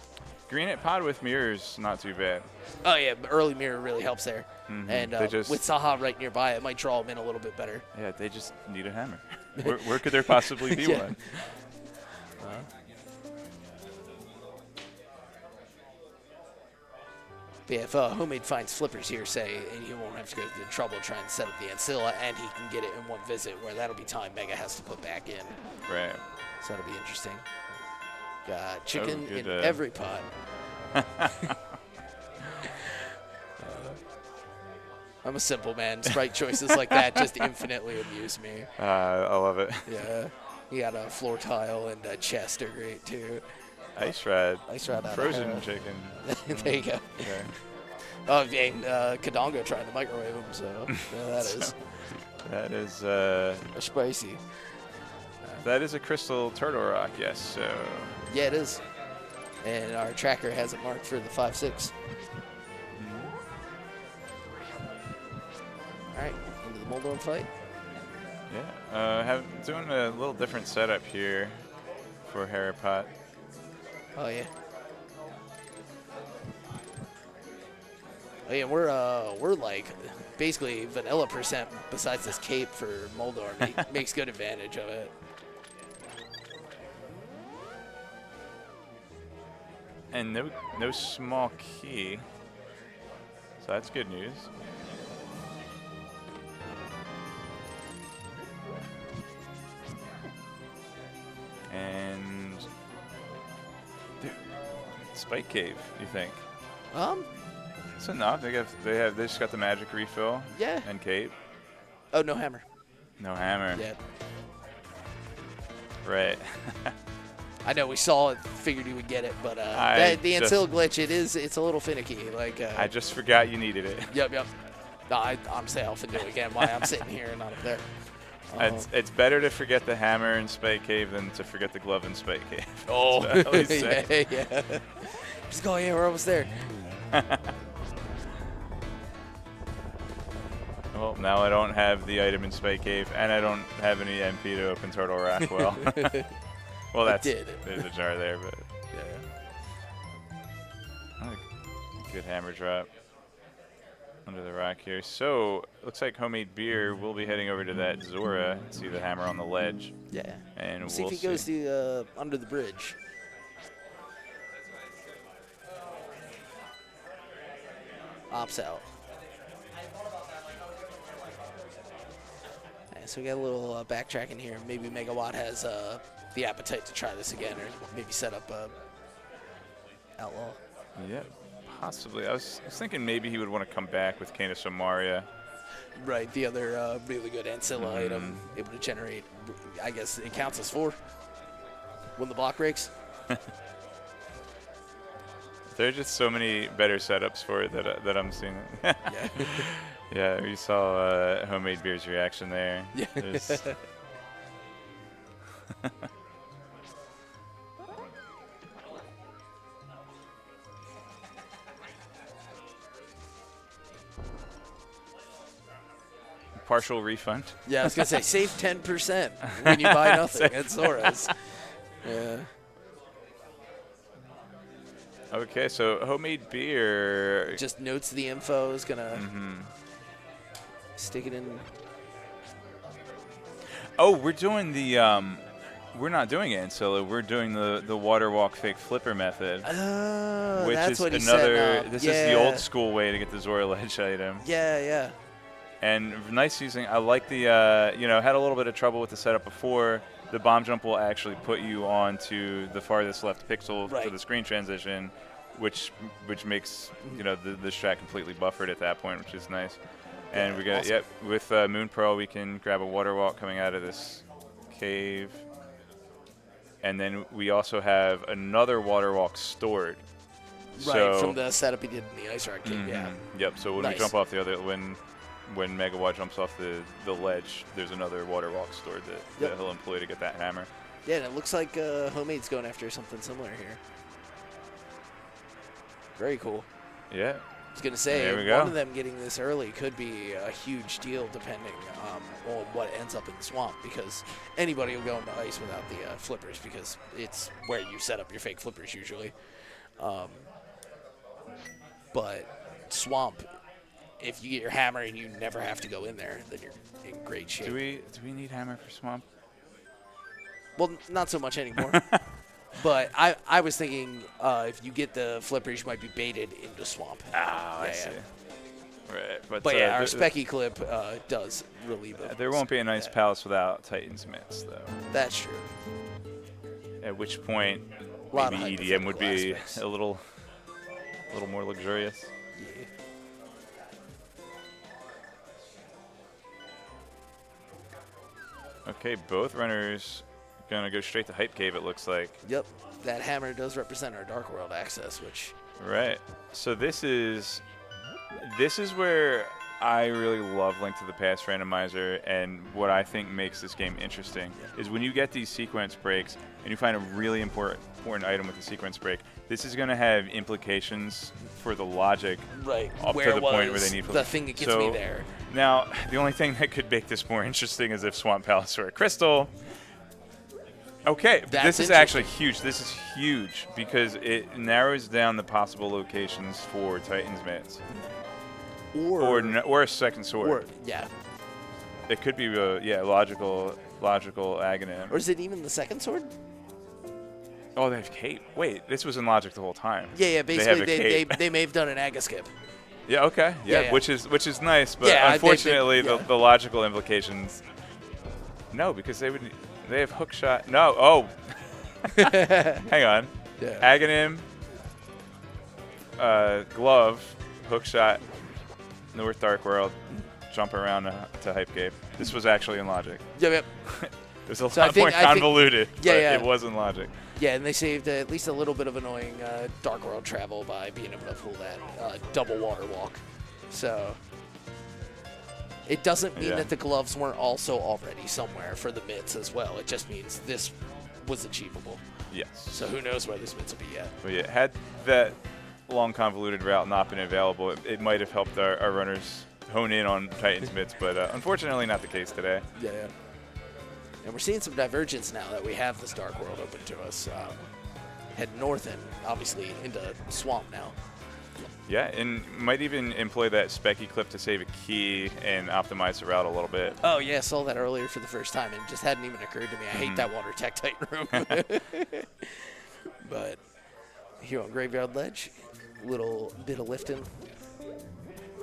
[SPEAKER 1] Green at Pod with mirrors, not too bad.
[SPEAKER 2] Oh, yeah, early mirror really helps there. And with Saha right nearby, it might draw him in a little bit better.
[SPEAKER 1] Yeah, they just need a hammer. where could there possibly be one?
[SPEAKER 2] But yeah, if Homemade finds flippers here, say, and he won't have to go through the trouble trying to set up the Ancilla, and he can get it in one visit, where that'll be time Mega has to put back in.
[SPEAKER 1] Right.
[SPEAKER 2] So that'll be interesting. Got chicken in every pot. I'm a simple man. Sprite choices like that just infinitely amuse me.
[SPEAKER 1] I love it.
[SPEAKER 2] Yeah. You got a floor tile and a chest are great too.
[SPEAKER 1] Ice Rad. Frozen chicken.
[SPEAKER 2] There you go.
[SPEAKER 1] Okay.
[SPEAKER 2] Oh, and Kadongo trying to microwave him, so yeah,
[SPEAKER 1] that is
[SPEAKER 2] spicy.
[SPEAKER 1] That is a crystal turtle rock, yes. So
[SPEAKER 2] yeah, it is. And our tracker has it marked for the 5-6. All right, into the Moldorm fight.
[SPEAKER 1] Yeah, doing a little different setup here for Haripot.
[SPEAKER 2] Oh yeah. Oh yeah, we're like basically vanilla percent besides this cape for Moldorm. He makes good advantage of it.
[SPEAKER 1] And no small key, so that's good news. And Spike Cave, you think? It's enough. They just got the magic refill.
[SPEAKER 2] Yeah.
[SPEAKER 1] And cape.
[SPEAKER 2] Oh, no hammer.
[SPEAKER 1] No hammer.
[SPEAKER 2] Yeah.
[SPEAKER 1] Right.
[SPEAKER 2] I know we saw it, figured he would get it, but the Ancilla glitch, it's a little finicky. Like
[SPEAKER 1] I just forgot you needed it.
[SPEAKER 2] Yep. No, I honestly I'll do it again. Why I'm sitting here and not up there.
[SPEAKER 1] It's better to forget the hammer in Spike Cave than to forget the glove in Spike Cave.
[SPEAKER 2] Oh, yeah. Just go, yeah, we're almost there.
[SPEAKER 1] Well, now I don't have the item in Spike Cave, and I don't have any MP to open Turtle Rock well. Well, there's a jar there, but yeah. Good hammer drop under the rock here. So, looks like Homemade Beer will be heading over to that Zora and see the hammer on the ledge.
[SPEAKER 2] Yeah.
[SPEAKER 1] And
[SPEAKER 2] we'll see if he goes to under the bridge. Opts out. Right, so we got a little backtracking here. Maybe Megawott has the appetite to try this again, or maybe set up Outlaw.
[SPEAKER 1] Yeah, possibly. I was thinking maybe he would want to come back with Kana Somaria.
[SPEAKER 2] Right, the other really good Ancilla item, able to generate, I guess it counts as 4. when the block breaks.
[SPEAKER 1] There are just so many better setups for it that I'm seeing.
[SPEAKER 2] Yeah.
[SPEAKER 1] Yeah, you saw Homemade Beer's reaction there.
[SPEAKER 2] Yeah.
[SPEAKER 1] Partial refund.
[SPEAKER 2] Yeah, I was gonna say save 10% when you buy nothing at Sora's. Yeah.
[SPEAKER 1] Okay, so Homemade Beer.
[SPEAKER 2] Just notes the info, is gonna stick it in.
[SPEAKER 1] Oh, we're doing the we're not doing it in solo. We're doing the water walk fake flipper method,
[SPEAKER 2] Oh,
[SPEAKER 1] which
[SPEAKER 2] that's
[SPEAKER 1] is
[SPEAKER 2] what he's
[SPEAKER 1] another.
[SPEAKER 2] setting up.
[SPEAKER 1] This is the old school way to get the Zora Ledge item.
[SPEAKER 2] Yeah, yeah.
[SPEAKER 1] And nice using. I like the had a little bit of trouble with the setup before. The bomb jump will actually put you onto the farthest left pixel for the screen transition, which makes the strat completely buffered at that point, which is nice. And we got with Moon Pearl we can grab a water walk coming out of this cave, and then we also have another water walk stored.
[SPEAKER 2] Right,
[SPEAKER 1] so,
[SPEAKER 2] from the setup he did in the Ice Rock cave. Yeah.
[SPEAKER 1] Yep. So when we jump off the other when Megawott jumps off the ledge, there's another water walk stored that he'll employ to get that hammer.
[SPEAKER 2] Yeah, and it looks like Homemade's going after something similar here. Very cool.
[SPEAKER 1] Yeah.
[SPEAKER 2] I was going to say, one of them getting this early could be a huge deal depending on what ends up in the swamp, because anybody will go into ice without the flippers, because it's where you set up your fake flippers usually. But swamp, if you get your hammer and you never have to go in there, then you're in great shape.
[SPEAKER 1] Do we need hammer for swamp?
[SPEAKER 2] Well, not so much anymore. But I was thinking if you get the flippers, you might be baited into swamp.
[SPEAKER 1] I see. Right,
[SPEAKER 2] but our Specky clip does relieve it.
[SPEAKER 1] There won't be a nice palace without Titan's Mitts, though.
[SPEAKER 2] That's true.
[SPEAKER 1] At which point, maybe EDM would be a little more luxurious.
[SPEAKER 2] Yeah.
[SPEAKER 1] Okay, both runners gonna go straight to Hype Cave, it looks like.
[SPEAKER 2] Yep, that hammer does represent our Dark World access, which.
[SPEAKER 1] Right. So this is where I really love Link to the Past randomizer, and what I think makes this game interesting is when you get these sequence breaks and you find a really important item with the sequence break. This is going to have implications for the logic up to the point where they need
[SPEAKER 2] the thing that gets me there.
[SPEAKER 1] Now, the only thing that could make this more interesting is if Swamp Palace were a crystal. Okay, this is actually huge. This is huge because it narrows down the possible locations for Titan's Mitts. Or a second sword. It could be a logical Aghanim.
[SPEAKER 2] Or is it even the second sword?
[SPEAKER 1] Oh, they have cape. Wait, this was in logic the whole time.
[SPEAKER 2] Yeah. Basically, they may have done an Aga skip.
[SPEAKER 1] Yeah. Okay. Yeah. Which is nice, but unfortunately, the logical implications. No, because they have hook shot. No. Oh. Hang on.
[SPEAKER 2] Yeah.
[SPEAKER 1] Aghanim. Glove. Hook shot. North Dark World. Jump around to Hype Cave. This was actually in logic.
[SPEAKER 2] Yep.
[SPEAKER 1] It was a lot more convoluted, but it was in logic.
[SPEAKER 2] Yeah, and they saved at least a little bit of annoying Dark World travel by being able to pull that double water walk. So it doesn't mean that the gloves weren't also already somewhere for the mitts as well. It just means this was achievable.
[SPEAKER 1] Yes.
[SPEAKER 2] So who knows where this mitts will be at.
[SPEAKER 1] But yeah, had that long convoluted route not been available, it might have helped our runners hone in on Titan's mitts, but unfortunately not the case today.
[SPEAKER 2] Yeah. And we're seeing some divergence now that we have this Dark World open to us. Head north and obviously into Swamp now.
[SPEAKER 1] Yeah, and might even employ that Specky clip to save a key and optimize the route a little bit.
[SPEAKER 2] Oh, yeah, I saw that earlier for the first time, and it just hadn't even occurred to me. I hate that water tech Titan room. But here on Graveyard Ledge, a little bit of lifting,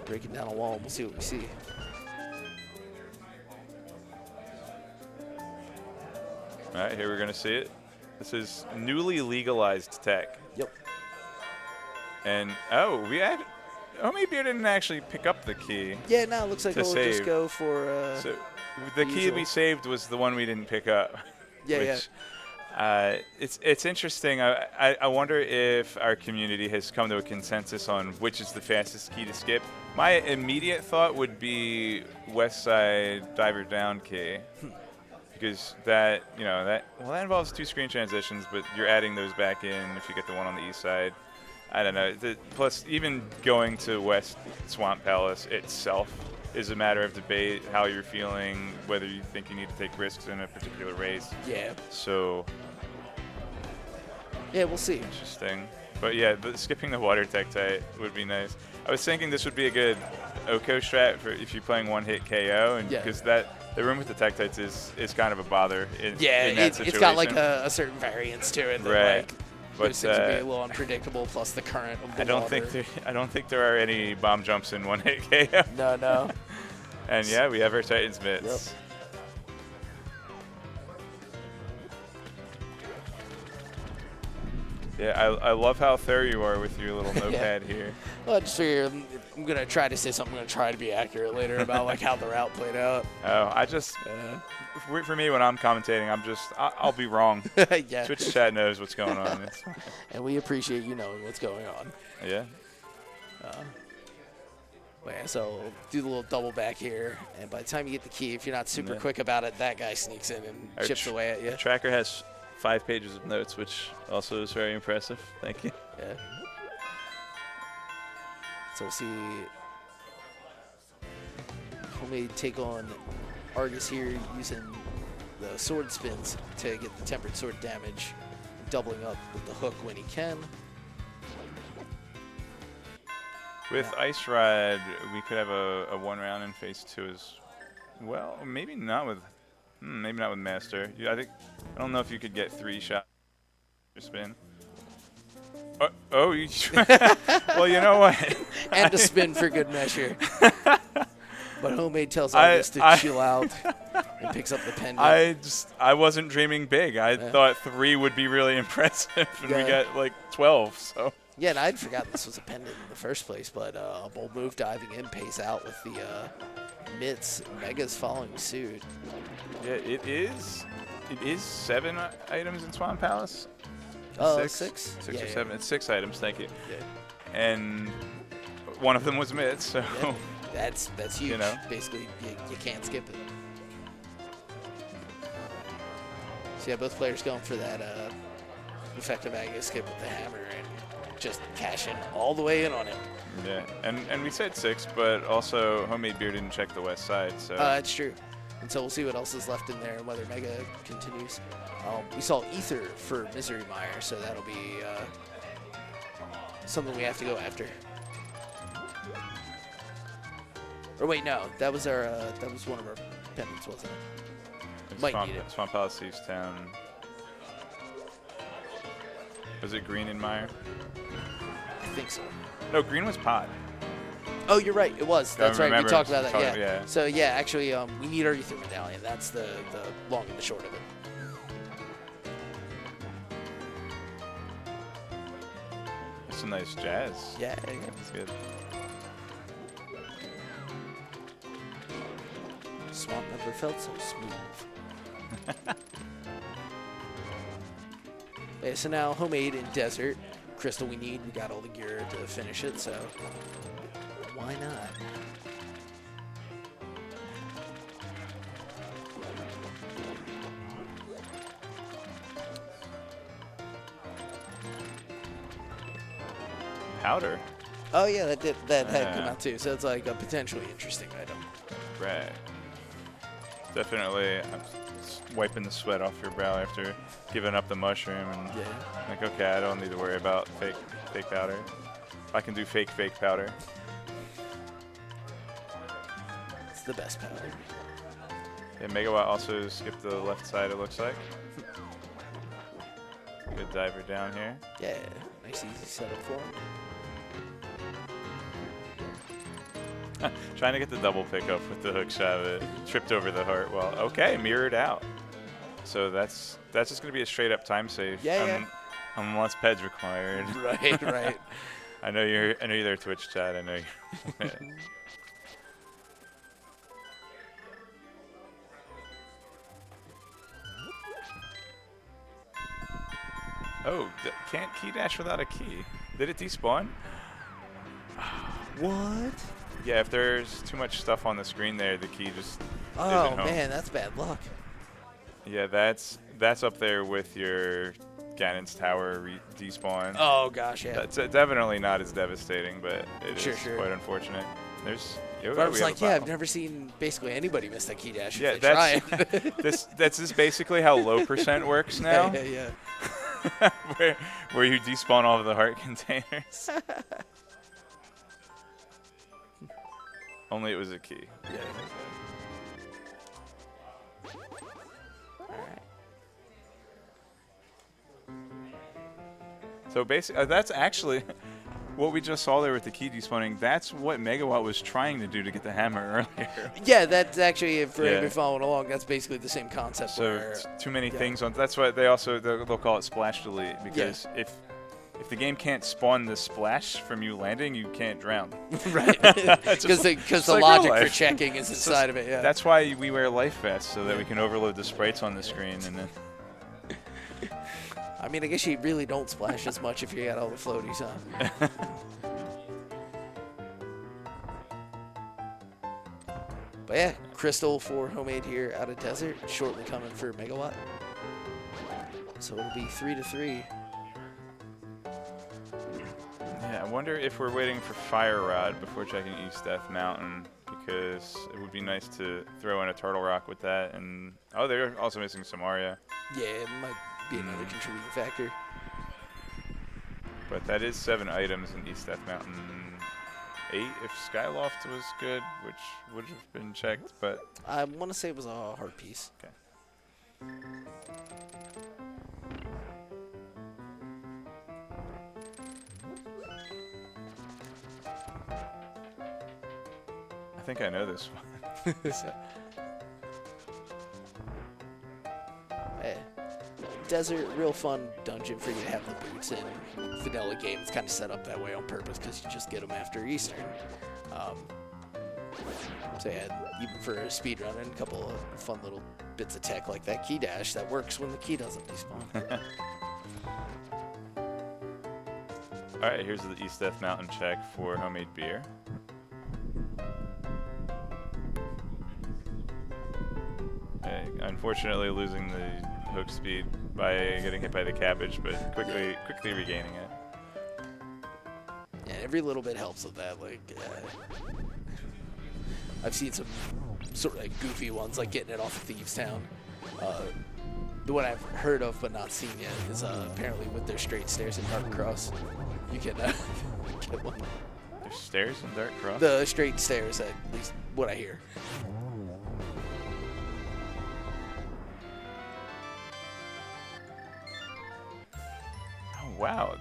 [SPEAKER 2] breaking down a wall, and we'll see what we see.
[SPEAKER 1] All right, here we're going to see it. This is newly legalized tech.
[SPEAKER 2] Yep.
[SPEAKER 1] And, Homemade Beer didn't actually pick up the key.
[SPEAKER 2] Yeah, no, it looks like we'll just go for
[SPEAKER 1] so the key to be saved was the one we didn't pick up.
[SPEAKER 2] Yeah,
[SPEAKER 1] which It's interesting. I wonder if our community has come to a consensus on which is the fastest key to skip. My immediate thought would be west side diver down key, because that involves 2 screen transitions, but you're adding those back in if you get the one on the east side. I don't know. Plus, even going to West Swamp Palace itself is a matter of debate, how you're feeling, whether you think you need to take risks in a particular race.
[SPEAKER 2] Yeah.
[SPEAKER 1] So.
[SPEAKER 2] Yeah, we'll see.
[SPEAKER 1] Interesting. But yeah, skipping the water Tektite would be nice. I was thinking this would be a good Oko strat for if you're playing one-hit KO, and because the room with the Tektites is kind of a bother in that situation.
[SPEAKER 2] It's got like a certain variance to it. That,
[SPEAKER 1] right.
[SPEAKER 2] Like,
[SPEAKER 1] but
[SPEAKER 2] those things would be a little unpredictable, plus the current of the water.
[SPEAKER 1] I don't think there are any bomb jumps in one-hit KO.
[SPEAKER 2] No.
[SPEAKER 1] And yeah, we have our Titans mitts.
[SPEAKER 2] Yep.
[SPEAKER 1] Yeah, I love how fair you are with your little notepad here.
[SPEAKER 2] Well, I just figure I'm going to try to say something. I'm going to try to be accurate later about like how the route played out.
[SPEAKER 1] Oh, for me, when I'm commentating, I'll be wrong.
[SPEAKER 2] Yeah.
[SPEAKER 1] Twitch chat knows what's going on.
[SPEAKER 2] And we appreciate you knowing what's going on.
[SPEAKER 1] Yeah.
[SPEAKER 2] Yeah, so do the little double back here, and by the time you get the key, if you're not super quick about it, that guy sneaks in and chips away at you.
[SPEAKER 3] The tracker has 5 pages of notes, which also is very impressive. Thank you.
[SPEAKER 2] Yeah. So we'll see Homemade take on Argus here using the sword spins to get the tempered sword damage, doubling up with the hook when he can.
[SPEAKER 1] With Ice Rod, we could have a 1 round in phase 2 as well. Maybe not with Master. I don't know if you could get 3 shots per spin. Well, you know what?
[SPEAKER 2] And a spin for good measure. But Homemade tells Argus to chill out and picks up the pendant.
[SPEAKER 1] I wasn't dreaming big. I thought 3 would be really impressive, and we got like 12. So.
[SPEAKER 2] Yeah, and I'd forgotten this was a pendant in the first place, but a bold move diving in, pays out with the mitts. Mega's following suit.
[SPEAKER 1] Yeah, it is 7 items in Swamp Palace.
[SPEAKER 2] 6
[SPEAKER 1] or 7. It's 6 items. Thank you.
[SPEAKER 2] Yeah.
[SPEAKER 1] And one of them was mitts, so
[SPEAKER 2] that's huge.
[SPEAKER 1] You know.
[SPEAKER 2] Basically, you can't skip it. So yeah, both players going for that effective Agus skip with the hammer and just cashing all the way in on it.
[SPEAKER 1] Yeah, and we said 6, but also Homemade Beer didn't check the west side, so.
[SPEAKER 2] That's true. And so we'll see what else is left in there and whether Mega continues. We saw Ether for Misery Mire, so that'll be something we have to go after. Or wait, no, that was one of our pendants, wasn't it? Might need it.
[SPEAKER 1] Swamp Palace East Town. Was it green in Mire?
[SPEAKER 2] I think so.
[SPEAKER 1] No, green was pot.
[SPEAKER 2] Oh, you're right. It was. That's right. We talked about that.
[SPEAKER 1] Yeah.
[SPEAKER 2] So yeah, actually, we need our Ether Medallion. That's the long and the short of it.
[SPEAKER 1] That's some nice jazz.
[SPEAKER 2] Yeah.
[SPEAKER 1] That's good.
[SPEAKER 2] Swamp never felt so smooth. Okay, so now Homemade in Desert. Crystal we need. We got all the gear to finish it, so why not?
[SPEAKER 1] Powder.
[SPEAKER 2] Oh yeah, that had come out too. So it's like a potentially interesting item.
[SPEAKER 1] Right. Definitely. I'm wiping the sweat off your brow after giving up the mushroom, and like, okay, I don't need to worry about fake powder. I can do fake powder.
[SPEAKER 2] It's the best powder.
[SPEAKER 1] Yeah, Megawott also skipped the left side, it looks like. Good diver down here.
[SPEAKER 2] Yeah, nice easy setup for him.
[SPEAKER 1] Trying to get the double pickup with the hook shot of it. Tripped over the heart. Well, okay, mirrored out. So that's just going to be a straight up time save.
[SPEAKER 2] Yeah.
[SPEAKER 1] Unless PED's required.
[SPEAKER 2] Right.
[SPEAKER 1] I know you're there, Twitch chat. I know you're. Oh, can't key dash without a key. Did it despawn?
[SPEAKER 2] What?
[SPEAKER 1] Yeah, if there's too much stuff on the screen there, the key just
[SPEAKER 2] Oh
[SPEAKER 1] isn't home.
[SPEAKER 2] man, that's bad luck.
[SPEAKER 1] Yeah, that's up there with your Ganon's Tower despawn.
[SPEAKER 2] Oh gosh, yeah.
[SPEAKER 1] That's definitely not as devastating, but it is
[SPEAKER 2] Sure.
[SPEAKER 1] quite unfortunate. There's.
[SPEAKER 2] But I was like, yeah, I've never seen basically anybody miss that key dash.
[SPEAKER 1] Yeah,
[SPEAKER 2] if they try it.
[SPEAKER 1] this is basically how low percent works now.
[SPEAKER 2] Yeah.
[SPEAKER 1] where you despawn all of the heart containers. Only it was a key.
[SPEAKER 2] Yeah. Alright.
[SPEAKER 1] So basically, that's actually what we just saw there with the key despawning. That's what Megawatt was trying to do to get the hammer earlier.
[SPEAKER 2] Yeah, that's actually, for anybody following along, that's basically the same concept.
[SPEAKER 1] So
[SPEAKER 2] where,
[SPEAKER 1] it's too many things on. That's why they'll call it splash delete, because if the game can't spawn the splash from you landing, you can't drown.
[SPEAKER 2] Right. Because the
[SPEAKER 1] like
[SPEAKER 2] logic
[SPEAKER 1] real
[SPEAKER 2] for
[SPEAKER 1] life.
[SPEAKER 2] checking is inside of it. Yeah.
[SPEAKER 1] That's why we wear life vests, so that we can overload the sprites on the screen and then.
[SPEAKER 2] I mean, I guess you really don't splash as much if you got all the floaties, huh? But yeah, Crystal for homemade here out of Desert, shortly coming for Megawatt. So it'll be 3-3.
[SPEAKER 1] Yeah, I wonder if we're waiting for Fire Rod before checking East Death Mountain, because it would be nice to throw in a Turtle Rock with that. And oh, they're also missing Samaria.
[SPEAKER 2] Yeah, it might be another contributing factor.
[SPEAKER 1] But that is 7 items in East Death Mountain. 8 if Skyloft was good, which would have been checked, but
[SPEAKER 2] I want to say it was a hard piece.
[SPEAKER 1] okay. I think I know this one.
[SPEAKER 2] Yeah. Desert, real fun dungeon for you to have the boots in. Vanilla game is kind of set up that way on purpose because you just get them after Eastern. So yeah, even for a speedrun and a couple of fun little bits of tech like that key dash that works when the key doesn't despawn.
[SPEAKER 1] All right, here's the East Death Mountain check for homemade beer. Unfortunately, losing the hook speed by getting hit by the cabbage, but quickly regaining it.
[SPEAKER 2] Yeah, every little bit helps with that. Like, I've seen some sort of like goofy ones, like getting it off of Thieves Town. The one I've heard of but not seen yet is apparently with their straight stairs in Dark Cross. You can get one.
[SPEAKER 1] There's stairs in Dark Cross?
[SPEAKER 2] The straight stairs, at least what I hear.
[SPEAKER 1] Wow,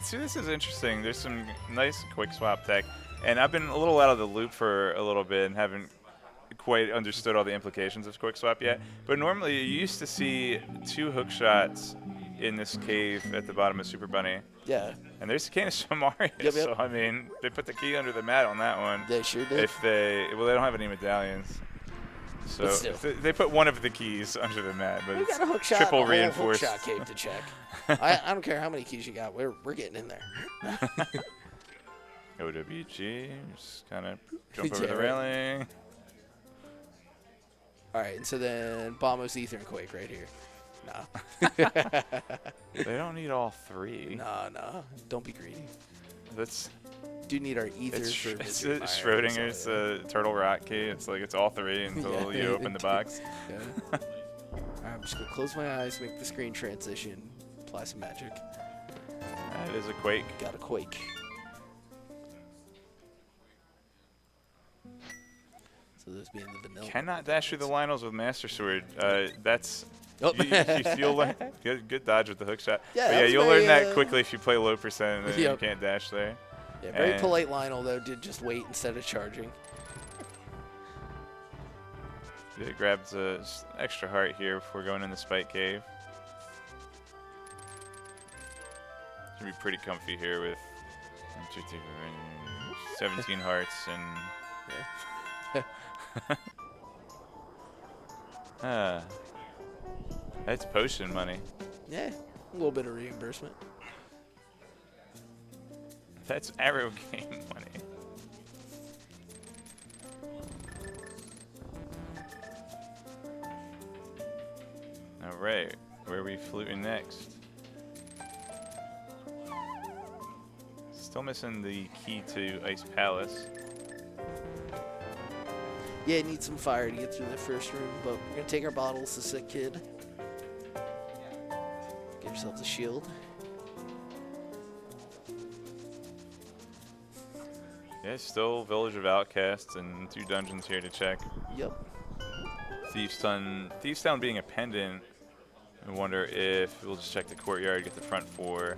[SPEAKER 1] see, this is interesting. There's some nice quick swap tech, and I've been a little out of the loop for a little bit and haven't quite understood all the implications of quick swap yet. But normally, you used to see 2 hook shots in this cave at the bottom of Super Bunny.
[SPEAKER 2] Yeah.
[SPEAKER 1] And there's a can of Samaria,
[SPEAKER 2] Yep.
[SPEAKER 1] so I mean, they put the key under the mat on that one.
[SPEAKER 2] They sure did.
[SPEAKER 1] They don't have any medallions. So they put one of the keys under the mat, but
[SPEAKER 2] we
[SPEAKER 1] it's
[SPEAKER 2] got a hook shot,
[SPEAKER 1] triple
[SPEAKER 2] a whole
[SPEAKER 1] reinforced.
[SPEAKER 2] hook shot cave to check. I don't care how many keys you got. We're getting in there.
[SPEAKER 1] OWG, just kind of jump over
[SPEAKER 2] Yeah,
[SPEAKER 1] the
[SPEAKER 2] right.
[SPEAKER 1] railing.
[SPEAKER 2] All right, and so then Bombos, Ether, and Quake right here. No.
[SPEAKER 1] They don't need all 3.
[SPEAKER 2] No. Don't be greedy.
[SPEAKER 1] That's
[SPEAKER 2] Do need our Ether
[SPEAKER 1] it's
[SPEAKER 2] for
[SPEAKER 1] it's
[SPEAKER 2] Mr. Meyer,
[SPEAKER 1] Schrodinger's
[SPEAKER 2] so,
[SPEAKER 1] Turtle Rock key. It's like it's all 3 until
[SPEAKER 2] Yeah.
[SPEAKER 1] you open the box.
[SPEAKER 2] yeah. All right, I'm just going to close my eyes, make the screen transition, apply some magic.
[SPEAKER 1] That is a Quake.
[SPEAKER 2] Got a Quake. So this being the vanilla.
[SPEAKER 1] Cannot dash through the Lionels with Master Sword. That's
[SPEAKER 2] Oh.
[SPEAKER 1] you'll learn. Good dodge with the hook shot.
[SPEAKER 2] Yeah,
[SPEAKER 1] But
[SPEAKER 2] that
[SPEAKER 1] yeah,
[SPEAKER 2] was
[SPEAKER 1] you'll
[SPEAKER 2] very,
[SPEAKER 1] learn that quickly if you play low percent and then
[SPEAKER 2] Yep.
[SPEAKER 1] you can't dash there.
[SPEAKER 2] Yeah, very
[SPEAKER 1] And-
[SPEAKER 2] polite Lionel, though, did just wait instead of charging.
[SPEAKER 1] It grabs a extra heart here before going in the Spike Cave. Should be pretty comfy here with 17 hearts and that's potion money.
[SPEAKER 2] Yeah. A little bit of reimbursement.
[SPEAKER 1] That's Arrow game money. All right, where are we fluting next? Still missing the key to Ice Palace.
[SPEAKER 2] Yeah, it needs some fire to get through the first room, but we're gonna take our bottles to Sick Kid. Get yourself a shield.
[SPEAKER 1] Yeah, still Village of Outcasts and 2 dungeons here to check.
[SPEAKER 2] Yep.
[SPEAKER 1] Thieves Town being a pendant. I wonder if we'll just check the courtyard, get the front 4.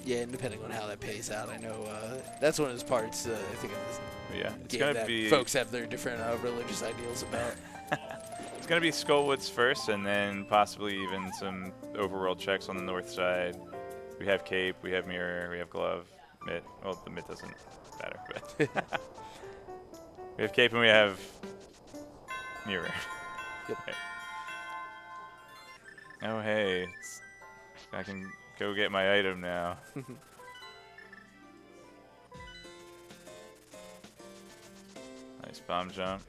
[SPEAKER 2] Yeah, and depending on how that pays out, I know that's one of those parts I think of this
[SPEAKER 1] Yeah, it's
[SPEAKER 2] game
[SPEAKER 1] gonna
[SPEAKER 2] that
[SPEAKER 1] be
[SPEAKER 2] folks have their different religious ideals about.
[SPEAKER 1] it's gonna be Skullwoods first, and then possibly even some overworld checks on the north side. We have cape, we have mirror, we have glove, mitt. Well, the mitt doesn't matter, but we have cape and we have mirror.
[SPEAKER 2] Yep.
[SPEAKER 1] Okay. Oh hey, I can go get my item now. Nice bomb jump.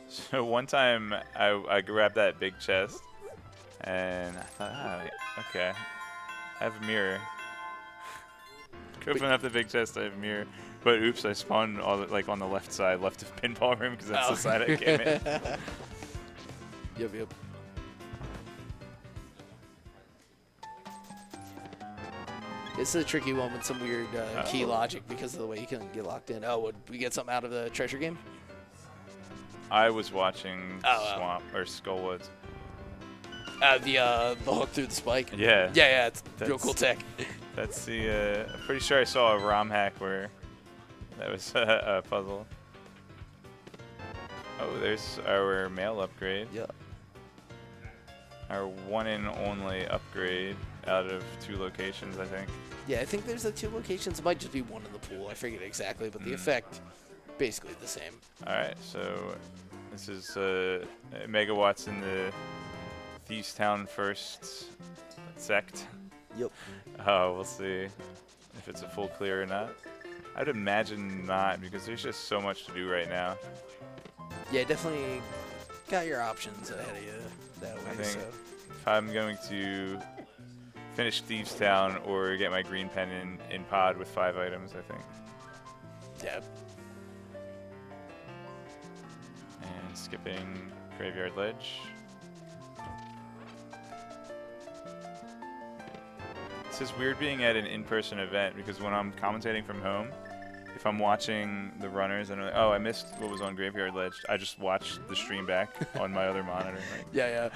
[SPEAKER 1] So one time I grabbed that big chest and I thought, okay, I have a mirror. Open up the big chest, I have a mirror. But oops, I spawned like on the left side, left of pinball room because that's the side I came in.
[SPEAKER 2] Yep. It's a tricky one with some weird key logic because of the way you can get locked in. Oh, would we get something out of the treasure game?
[SPEAKER 1] I was watching Swamp or Skullwoods.
[SPEAKER 2] The hook through the spike.
[SPEAKER 1] Yeah.
[SPEAKER 2] Yeah, it's real cool tech.
[SPEAKER 1] That's the. I'm pretty sure I saw a ROM hack where that was a puzzle. Oh, there's our mail upgrade.
[SPEAKER 2] Yeah.
[SPEAKER 1] Our one and only upgrade out of 2 locations, I think.
[SPEAKER 2] Yeah, I think there's the 2 locations. It might just be one in the pool. I forget exactly, but the effect basically the same.
[SPEAKER 1] All right, so this is Megawatts in the Thieves Town first sect.
[SPEAKER 2] Yep.
[SPEAKER 1] We'll see if it's a full clear or not. I'd imagine not because there's just so much to do right now.
[SPEAKER 2] Yeah, definitely got your options ahead of you that way.
[SPEAKER 1] I think
[SPEAKER 2] so.
[SPEAKER 1] if I'm going to finish Thieves Town or get my green pen in pod with 5 items, I think.
[SPEAKER 2] Yeah.
[SPEAKER 1] And skipping Graveyard Ledge. This is weird being at an in-person event because when I'm commentating from home, if I'm watching the runners and I'm like, oh, I missed what was on Graveyard Ledge, I just watch the stream back on my other monitor. Like.
[SPEAKER 2] Yeah.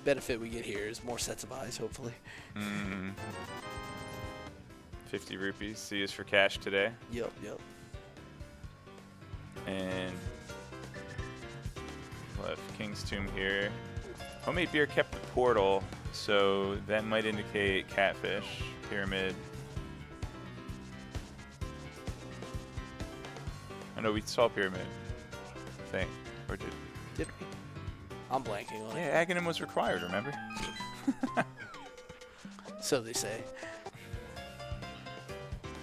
[SPEAKER 2] Benefit we get here is more sets of eyes, hopefully.
[SPEAKER 1] 50 rupees. C is for cash today.
[SPEAKER 2] Yep.
[SPEAKER 1] And we'll have King's Tomb here. Homemade Beer kept the portal, so that might indicate Catfish, Pyramid. I know we saw Pyramid, I think. Or did
[SPEAKER 2] we? I'm blanking on it.
[SPEAKER 1] Yeah, Aghanim was required, remember?
[SPEAKER 2] So they say.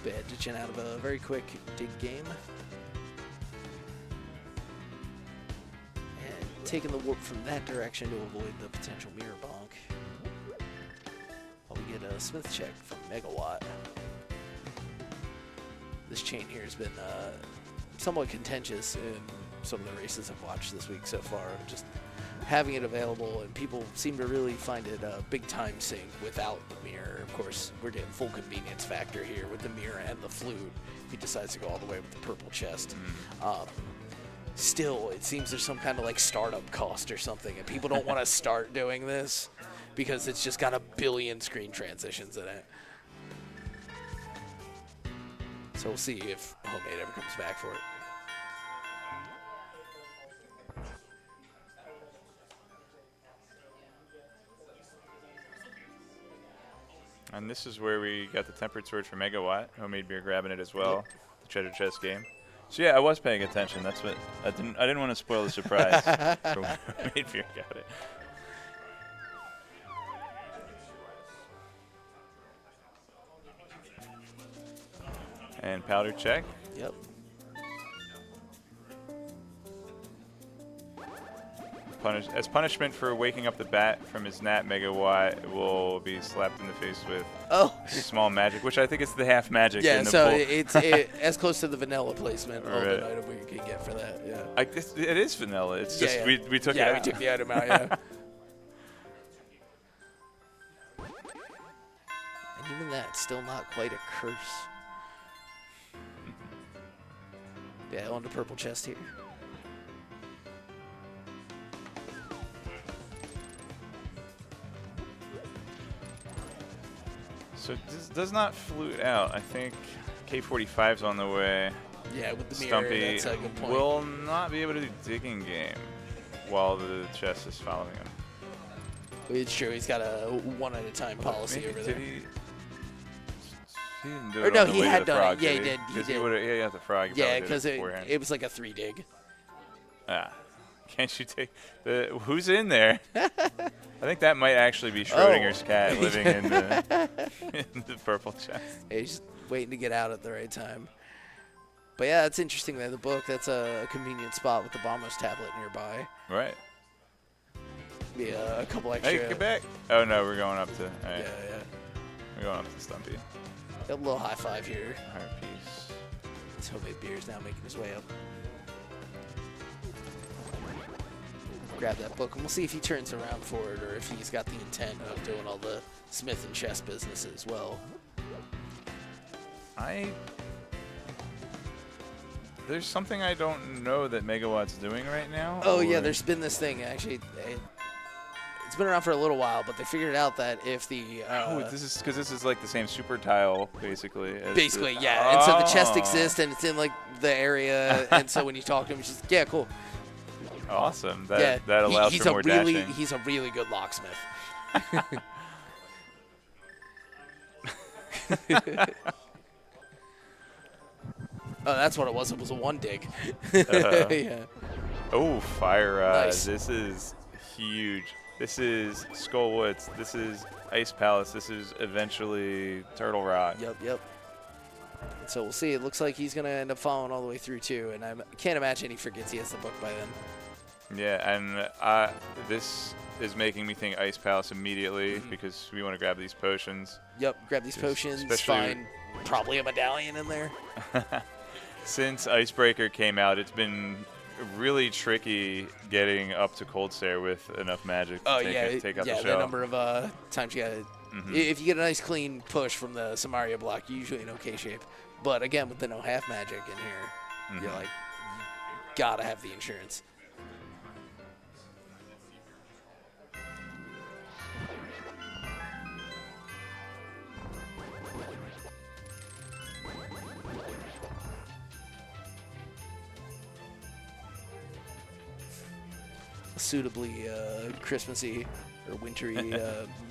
[SPEAKER 2] Bad ditching out of a very quick dig game. And taking the warp from that direction to avoid the potential mirror bonk. While we get a Smith check from Megawatt. This chain here has been somewhat contentious in some of the races I've watched this week so far. Just having it available, and people seem to really find it a big time sink without the mirror. Of course, we're getting full convenience factor here with the mirror and the flute. If he decides to go all the way with the purple chest. Still, it seems there's some kind of like startup cost or something, and people don't want to start doing this because it's just got a billion screen transitions in it. So we'll see if Homemade ever comes back for it.
[SPEAKER 1] And this is where we got the tempered sword for Megawatt. Homemade beer grabbing it as well. The treasure chest game. So yeah, I was paying attention. That's what I didn't want to spoil the surprise for when Homemade beer got it. And powder check.
[SPEAKER 2] Yep.
[SPEAKER 1] As punishment for waking up the bat from his nap, Megawatt will be slapped in the face with small magic, which I think is the half magic.
[SPEAKER 2] Yeah,
[SPEAKER 1] in the
[SPEAKER 2] so
[SPEAKER 1] pool.
[SPEAKER 2] it's as close to the vanilla placement of an item we can get for that. Yeah.
[SPEAKER 1] It is vanilla. It's just we took it out.
[SPEAKER 2] Yeah, we took the item out. Yeah. And even that, still not quite a curse. Yeah, on the purple chest here.
[SPEAKER 1] So this does not flute out. I think K45's on the way.
[SPEAKER 2] Yeah, with the mirror,
[SPEAKER 1] Stumpy
[SPEAKER 2] that's a good point.
[SPEAKER 1] will not be able to do digging game while the chest is following him.
[SPEAKER 2] It's true, he's got a one-at-a-time policy over there.
[SPEAKER 1] He didn't do
[SPEAKER 2] Or
[SPEAKER 1] it
[SPEAKER 2] no,
[SPEAKER 1] on the
[SPEAKER 2] he
[SPEAKER 1] way to
[SPEAKER 2] had
[SPEAKER 1] the
[SPEAKER 2] did.
[SPEAKER 1] frog,
[SPEAKER 2] Yeah,
[SPEAKER 1] did
[SPEAKER 2] he did. He
[SPEAKER 1] 'Cause
[SPEAKER 2] did.
[SPEAKER 1] He had the frog.
[SPEAKER 2] Yeah, because it was like a 3-dig.
[SPEAKER 1] Can't you take the? Who's in there? I think that might actually be Schrodinger's cat living in the purple chest.
[SPEAKER 2] Yeah, he's just waiting to get out at the right time. But yeah, that's interesting. That the book, that's a convenient spot with the Bombos tablet nearby.
[SPEAKER 1] Right.
[SPEAKER 2] Yeah, a couple extra.
[SPEAKER 1] Hey, get back. Oh no, we're going up to. All right.
[SPEAKER 2] Yeah.
[SPEAKER 1] We're going up to Stumpy.
[SPEAKER 2] A little high five here.
[SPEAKER 1] Higher piece.
[SPEAKER 2] This homemade beer is now making his way up. Grab that book, and we'll see if he turns around for it or if he's got the intent of doing all the smith and chest business as well.
[SPEAKER 1] There's something I don't know that Megawatt's doing right now.
[SPEAKER 2] Oh yeah, there's been this thing actually. It's been around for a little while, but they figured out that if the
[SPEAKER 1] this is like the same super tile basically.
[SPEAKER 2] Yeah. And so the chest exists, and it's in like the area, and so when you talk to him, it's just cool.
[SPEAKER 1] Awesome. That allows for more dashing.
[SPEAKER 2] He's a really good locksmith. Oh, that's what it was. It was a 1-dig. Yeah.
[SPEAKER 1] Oh, Fire Rod.
[SPEAKER 2] Nice.
[SPEAKER 1] This is huge. This is Skull Woods. This is Ice Palace. This is eventually Turtle Rock.
[SPEAKER 2] Yep. So we'll see. It looks like he's going to end up following all the way through, too. And I can't imagine he forgets he has the book by then.
[SPEAKER 1] Yeah, and this is making me think Ice Palace immediately because we want to grab these potions.
[SPEAKER 2] Yep, grab these potions. Find probably a medallion in there.
[SPEAKER 1] Since Icebreaker came out, it's been really tricky getting up to Cold Stare with enough magic to take out the shell.
[SPEAKER 2] The number of times you got to... If you get a nice clean push from the Samaria block, you're usually in okay shape. But again, with the no half magic in here, you're like, you got to have the insurance. Suitably Christmassy or wintry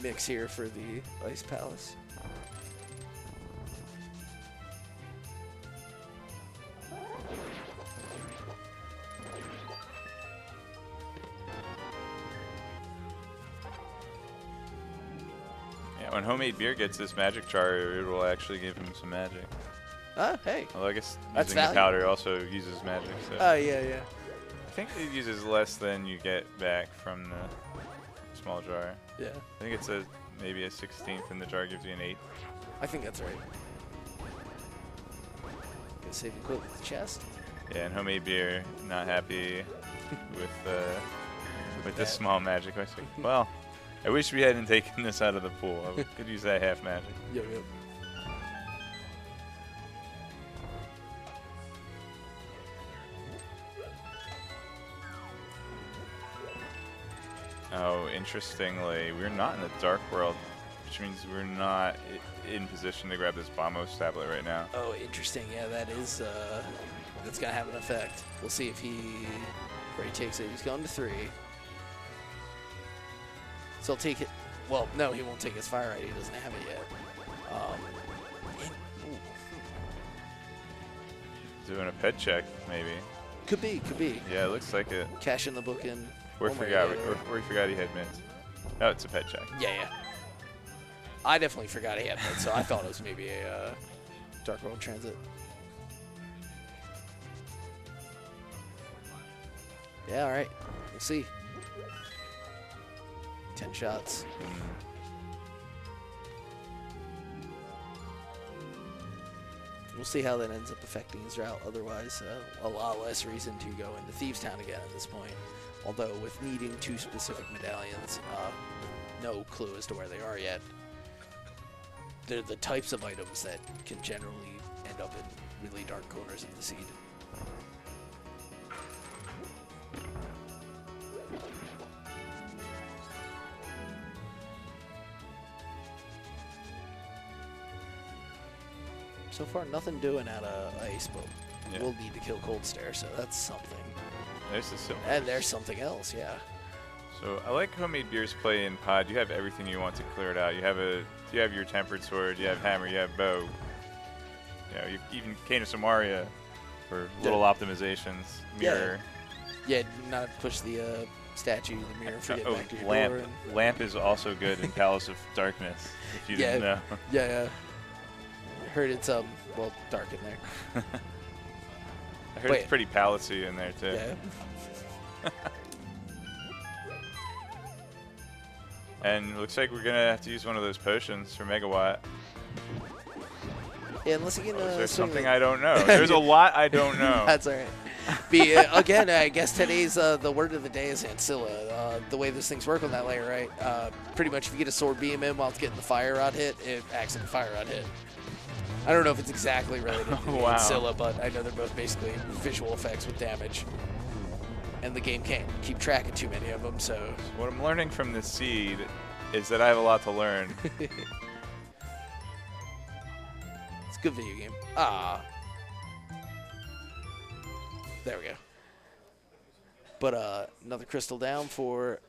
[SPEAKER 2] mix here for the Ice Palace.
[SPEAKER 1] Yeah, when Homemade Beer gets this magic jar, it will actually give him some magic.
[SPEAKER 2] Hey.
[SPEAKER 1] Although I guess
[SPEAKER 2] That's
[SPEAKER 1] using the powder also uses magic. So.
[SPEAKER 2] Yeah.
[SPEAKER 1] I think it uses less than you get back from the small jar.
[SPEAKER 2] Yeah.
[SPEAKER 1] I think it's maybe a 16th, and the jar gives you an 8.
[SPEAKER 2] I think that's right. Gonna save and quit with the chest.
[SPEAKER 1] Yeah, and Homemade Beer not happy with this small magic. I was like, well, I wish we hadn't taken this out of the pool. I could use that half magic.
[SPEAKER 2] Yep.
[SPEAKER 1] Oh, interestingly, we're not in the Dark World, which means we're not in position to grab this Bombos tablet right now.
[SPEAKER 2] Oh, interesting. Yeah, that is that's gonna have an effect. We'll see if where he takes it. He's going to 3. So he'll take it. Well, no, he won't take his fire right. He doesn't have it yet. And, ooh,
[SPEAKER 1] Doing a pet check, maybe.
[SPEAKER 2] could be, could be.
[SPEAKER 1] Yeah, it looks like it.
[SPEAKER 2] Cash in the book and.
[SPEAKER 1] We
[SPEAKER 2] oh my
[SPEAKER 1] forgot.
[SPEAKER 2] God.
[SPEAKER 1] We forgot he had mitts. Oh, it's a pet check.
[SPEAKER 2] Yeah, yeah. I definitely forgot he had that, so I thought it was maybe a Dark World Transit. Yeah, all right. We'll see. 10 shots. We'll see how that ends up affecting his route. Otherwise, a lot less reason to go into Thieves Town again at this point. Although with needing 2 specific medallions, no clue as to where they are yet. They're the types of items that can generally end up in really dark corners of the seed. So far, nothing doing out of Ice, but
[SPEAKER 1] Yeah.
[SPEAKER 2] we'll need to kill Cold Stare, so that's something.
[SPEAKER 1] There's the silver.
[SPEAKER 2] And there's something else, yeah.
[SPEAKER 1] So I like homemade beers play in pod. You have everything you want to clear it out. You have your tempered sword. You have hammer. You have bow. You know, you even Cane of Samaria for little optimizations. Mirror.
[SPEAKER 2] Yeah, not push the statue, the mirror, forget back to your
[SPEAKER 1] lamp.
[SPEAKER 2] door. And
[SPEAKER 1] Lamp is also good in Palace of Darkness. If you didn't know.
[SPEAKER 2] yeah. I heard it's well, dark in there.
[SPEAKER 1] I heard it's pretty palacey in there too.
[SPEAKER 2] Yeah.
[SPEAKER 1] And it looks like we're gonna have to use one of those potions for Megawatt.
[SPEAKER 2] Yeah, unless you can.
[SPEAKER 1] There's something I don't know. There's a lot I don't know.
[SPEAKER 2] That's all right. Again, I guess today's the word of the day is Ancilla. The way these things work on that layer, right? Pretty much, if you get a sword beam in while it's getting the fire rod hit, it acts like a fire rod hit. I don't know if it's exactly related to the Ancilla, but I know they're both basically visual effects with damage. And the game can't keep track of too many of them, so.
[SPEAKER 1] What I'm learning from this seed is that I have a lot to learn.
[SPEAKER 2] It's a good video game. Ah. There we go. But another crystal down for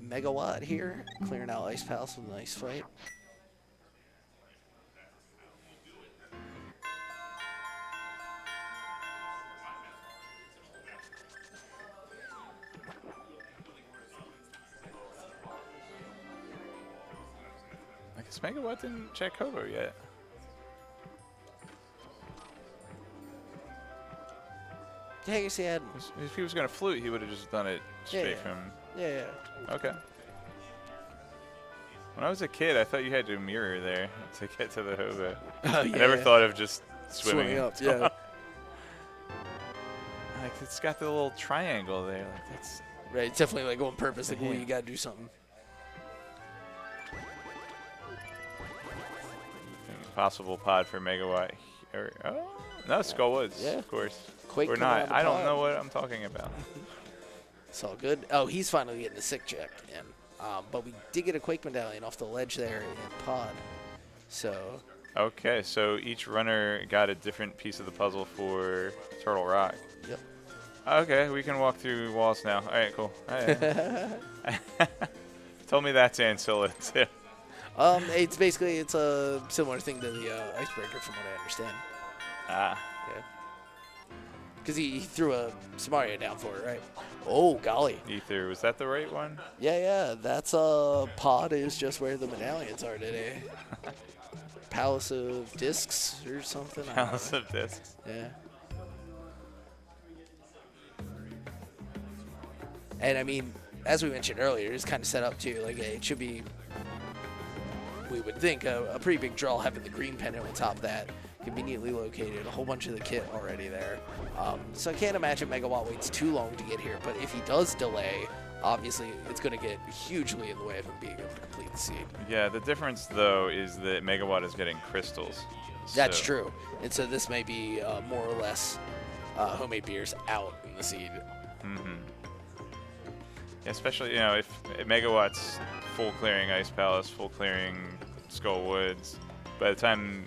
[SPEAKER 2] Megawatt here. Clearing out Ice Palace with a nice fight.
[SPEAKER 1] I guess Megawatt didn't check Hobo yet.
[SPEAKER 2] Yeah, I guess he had.
[SPEAKER 1] If he was going to flute, he would have just done it straight
[SPEAKER 2] Yeah.
[SPEAKER 1] from...
[SPEAKER 2] Yeah.
[SPEAKER 1] Okay. When I was a kid, I thought you had to mirror there to get to the Hobo.
[SPEAKER 2] Oh,
[SPEAKER 1] I never thought of just swimming
[SPEAKER 2] up. Yeah.
[SPEAKER 1] Like, it's got the little triangle there. Like, that's...
[SPEAKER 2] Right, it's definitely like on purpose. Like, oh, you gotta do something.
[SPEAKER 1] Possible pod for Megawatt. Oh, no, Skullwoods,
[SPEAKER 2] Yeah.
[SPEAKER 1] of course.
[SPEAKER 2] Quake
[SPEAKER 1] Or
[SPEAKER 2] coming out
[SPEAKER 1] not.
[SPEAKER 2] of the
[SPEAKER 1] I don't
[SPEAKER 2] pod.
[SPEAKER 1] know what I'm talking about.
[SPEAKER 2] It's all good. Oh, he's finally getting a sick check in. But we did get a Quake medallion off the ledge there in pod. So.
[SPEAKER 1] Okay, so each runner got a different piece of the puzzle for Turtle Rock.
[SPEAKER 2] Yep.
[SPEAKER 1] Okay, we can walk through walls now. All right, cool. All right. Tell me that's Ancilla too.
[SPEAKER 2] It's basically a similar thing to the icebreaker, from what I understand.
[SPEAKER 1] Ah.
[SPEAKER 2] Yeah. Because he threw a Samaria down for it, right? Oh, golly.
[SPEAKER 1] Ether, was that the right one?
[SPEAKER 2] Yeah. That's pod is just where the medallions are today. Palace of Discs or something. I don't
[SPEAKER 1] Palace
[SPEAKER 2] know.
[SPEAKER 1] of Discs.
[SPEAKER 2] Yeah. And I mean, as we mentioned earlier, it's kind of set up too. Like, it should be, we would think, a pretty big draw having the green pennant on top of that. Conveniently located, a whole bunch of the kit already there. So I can't imagine Megawatt waits too long to get here, but if he does delay, obviously it's going to get hugely in the way of him being able to complete the seed.
[SPEAKER 1] Yeah, the difference though is that Megawatt is getting crystals.
[SPEAKER 2] That's
[SPEAKER 1] So-
[SPEAKER 2] true. And so this may be more or less homemade beers out in the seed.
[SPEAKER 1] Mm-hmm. Especially, if Megawatt's full clearing Ice Palace, full clearing Skull Woods, by the time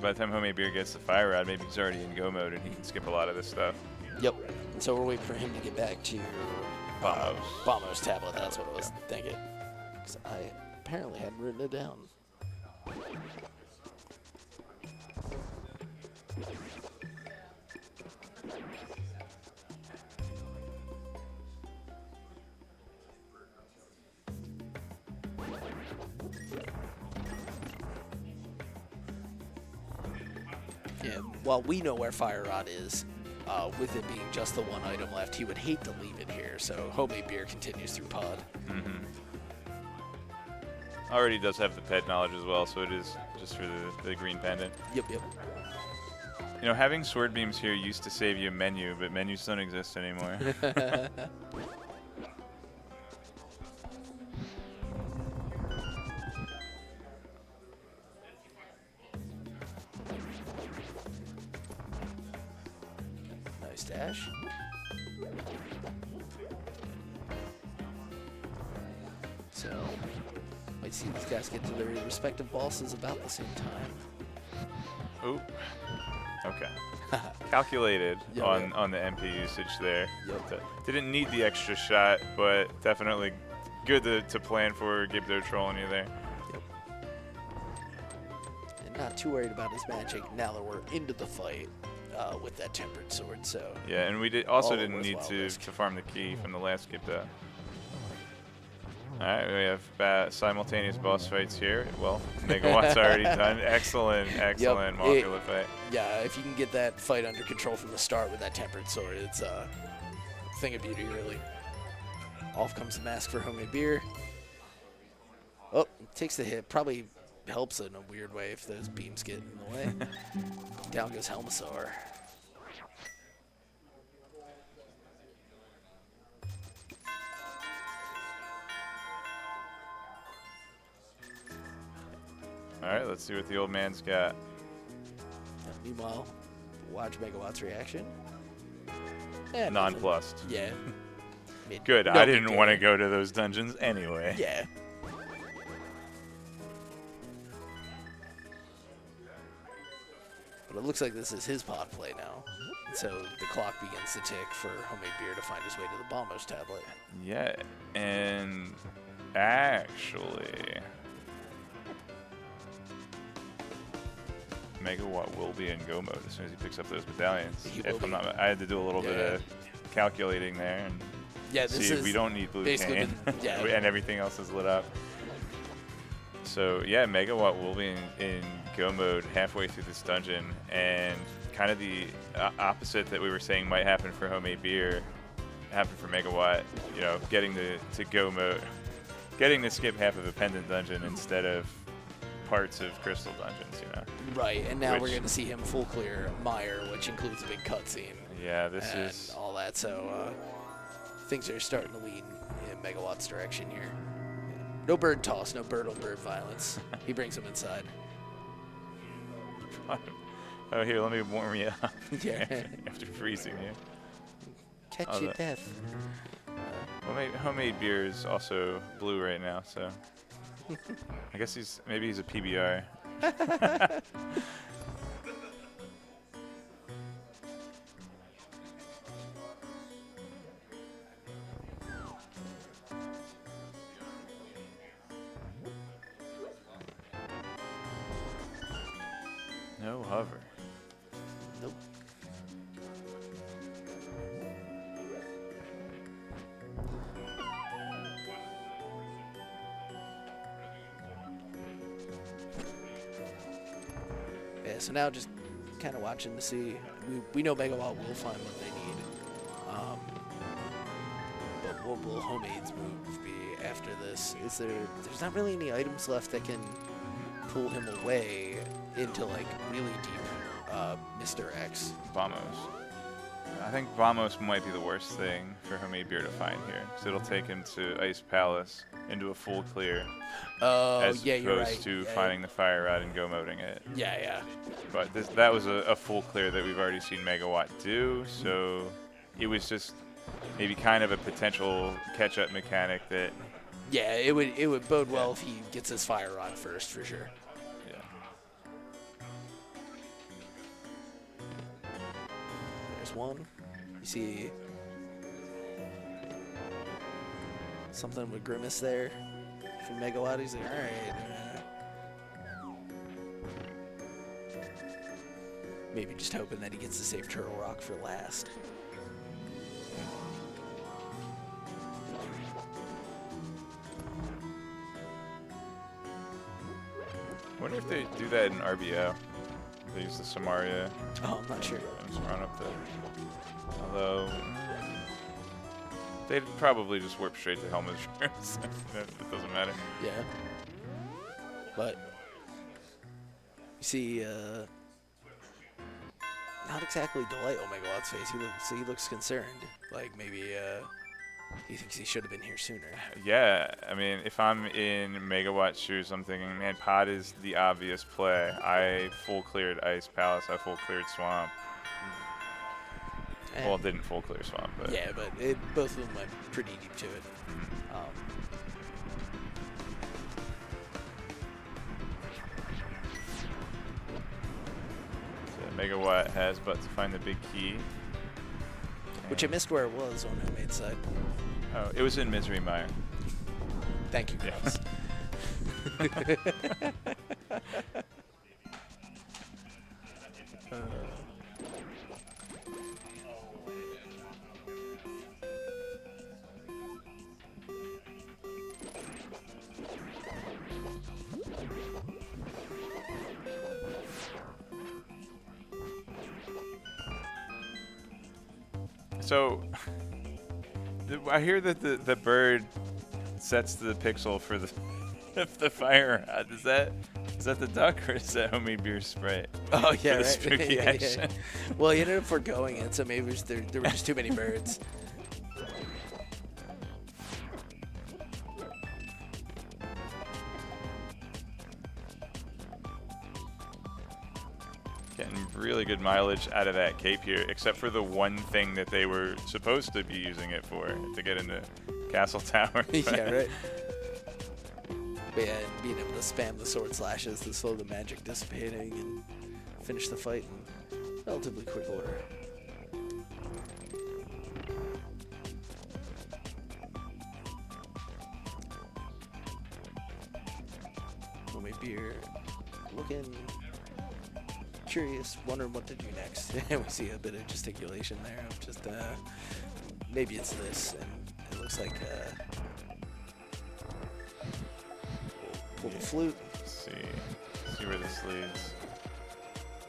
[SPEAKER 1] Homemade Beer gets the fire rod, maybe he's already in go mode and he can skip a lot of this stuff.
[SPEAKER 2] Yep. And so we're waiting for him to get back to Bomo's tablet. That's what it was. Thank you. Because I apparently hadn't written it down. Yeah, while we know where Fire Rod is, with it being just the one item left, he would hate to leave it here. So homemade beer continues through pod.
[SPEAKER 1] Already does have the pet knowledge as well, so it is just for the green pendant.
[SPEAKER 2] Yep, yep.
[SPEAKER 1] You know, having sword beams here used to save you a menu, but menus don't exist anymore.
[SPEAKER 2] Nice dash. So, might see these guys get to their respective bosses about the same time.
[SPEAKER 1] Ooh. Okay. Calculated
[SPEAKER 2] Yeah,
[SPEAKER 1] on the MP usage there.
[SPEAKER 2] Yep.
[SPEAKER 1] Didn't need the extra shot, but definitely good to plan for Gibdo trolling you there.
[SPEAKER 2] Yep. And not too worried about his magic now that we're into the fight with that tempered sword. So
[SPEAKER 1] Yeah, and we didn't need to farm the key from the last Gibdo. Alright, we have simultaneous boss fights here. Well, Megawatt's already done. Excellent modular fight.
[SPEAKER 2] Yeah, if you can get that fight under control from the start with that tempered sword, it's a thing of beauty, really. Off comes the mask for homemade beer. Oh, takes the hit. Probably helps in a weird way if those beams get in the way. Down goes Helmasaur.
[SPEAKER 1] Alright, let's see what the old man's got.
[SPEAKER 2] Meanwhile, watch Megawatt's reaction.
[SPEAKER 1] Nonplussed.
[SPEAKER 2] Yeah.
[SPEAKER 1] Good,
[SPEAKER 2] No
[SPEAKER 1] I
[SPEAKER 2] big
[SPEAKER 1] didn't
[SPEAKER 2] deal.
[SPEAKER 1] want to go to those dungeons anyway.
[SPEAKER 2] Yeah. But it looks like this is his pod play now. So the clock begins to tick for homemade beer to find his way to the Bombos tablet.
[SPEAKER 1] Yeah, and actually, Megawatt will be in go mode as soon as he picks up those medallions.
[SPEAKER 2] He will
[SPEAKER 1] If I'm
[SPEAKER 2] be.
[SPEAKER 1] not, I had to do a little bit of calculating there and
[SPEAKER 2] Yeah, this
[SPEAKER 1] see
[SPEAKER 2] is
[SPEAKER 1] if we don't need blue
[SPEAKER 2] basically
[SPEAKER 1] cane,
[SPEAKER 2] yeah.
[SPEAKER 1] and everything else is lit up. So yeah, Megawatt will be in go mode halfway through this dungeon, and kind of the opposite that we were saying might happen for homemade beer happened for Megawatt. You know, getting to go mode, getting to skip half of a pendant dungeon instead of parts of crystal dungeons. You know.
[SPEAKER 2] Right, and now we're
[SPEAKER 1] Which-
[SPEAKER 2] going to see him full clear Mire, which includes a big cutscene.
[SPEAKER 1] Yeah, this
[SPEAKER 2] and
[SPEAKER 1] is.
[SPEAKER 2] all that. So things are starting to lean in Megawatt's direction here. No bird toss, no bird on bird violence. He brings him inside.
[SPEAKER 1] Oh, here, let me warm you up.
[SPEAKER 2] Yeah.
[SPEAKER 1] After freezing you.
[SPEAKER 2] Catch
[SPEAKER 1] Oh,
[SPEAKER 2] your
[SPEAKER 1] that-
[SPEAKER 2] death.
[SPEAKER 1] Well, homemade beer is also blue right now, so I guess maybe he's a PBR. No hover.
[SPEAKER 2] Nope. Yeah, so now just kind of watching to see. We know Megawatt will find what they need. But what will Homemade's move be after this? There's not really any items left that can pull him away into like really deep Mr. X.
[SPEAKER 1] Vamos. I think Vamos might be the worst thing for homemade beer to find here, because it'll take him to Ice Palace into a full clear,
[SPEAKER 2] Oh,
[SPEAKER 1] as
[SPEAKER 2] yeah, you're
[SPEAKER 1] opposed
[SPEAKER 2] right.
[SPEAKER 1] to
[SPEAKER 2] Yeah,
[SPEAKER 1] finding the fire rod and go moding it.
[SPEAKER 2] Yeah.
[SPEAKER 1] But that was a full clear that we've already seen Megawatt do, so it was just maybe kind of a potential catch-up mechanic that.
[SPEAKER 2] Yeah, it would bode well if he gets his fire rod first, for sure.
[SPEAKER 1] Yeah.
[SPEAKER 2] There's one. You see something with Grimace there from Megawatt. He's like, all right. Maybe just hoping that he gets to save Turtle Rock for last.
[SPEAKER 1] I wonder if they do that in RBO. they use the Samaria.
[SPEAKER 2] Oh, I'm not sure.
[SPEAKER 1] And just run up the. Although they'd probably just warp straight to Helma's rooms. It doesn't matter.
[SPEAKER 2] Yeah. But you see, not exactly delight on Megawatt's face. He looks concerned. Like maybe he thinks he should have been here sooner.
[SPEAKER 1] Yeah, I mean, if I'm in Megawatt's shoes, I'm thinking, man, Pod is the obvious play. I full cleared Ice Palace. I full cleared Swamp. Well, it didn't full clear Swamp, but
[SPEAKER 2] yeah, but both of them went pretty deep to it.
[SPEAKER 1] so Megawatt has but to find the big key.
[SPEAKER 2] Which I missed where it was on Homemade side.
[SPEAKER 1] Oh, it was in Misery Mire.
[SPEAKER 2] Thank you, Chris.
[SPEAKER 1] So, I hear that the bird sets the pixel for the fire rod. Is that the duck or is that homemade beer spray?
[SPEAKER 2] Oh yeah,
[SPEAKER 1] for the
[SPEAKER 2] right.
[SPEAKER 1] spooky
[SPEAKER 2] Yeah.
[SPEAKER 1] action?
[SPEAKER 2] Well, he ended up foregoing it, so maybe there were just too many birds.
[SPEAKER 1] Getting really good mileage out of that cape here, except for the one thing that they were supposed to be using it for, to get into Castle Tower.
[SPEAKER 2] Yeah, right. But yeah, and being able to spam the sword slashes to slow the magic dissipating and finish the fight in relatively quick order. Homemade beer looking curious, wondering what to do next. And we see a bit of gesticulation there of just maybe it's this, and it looks like little flute.
[SPEAKER 1] Let's see where this leads.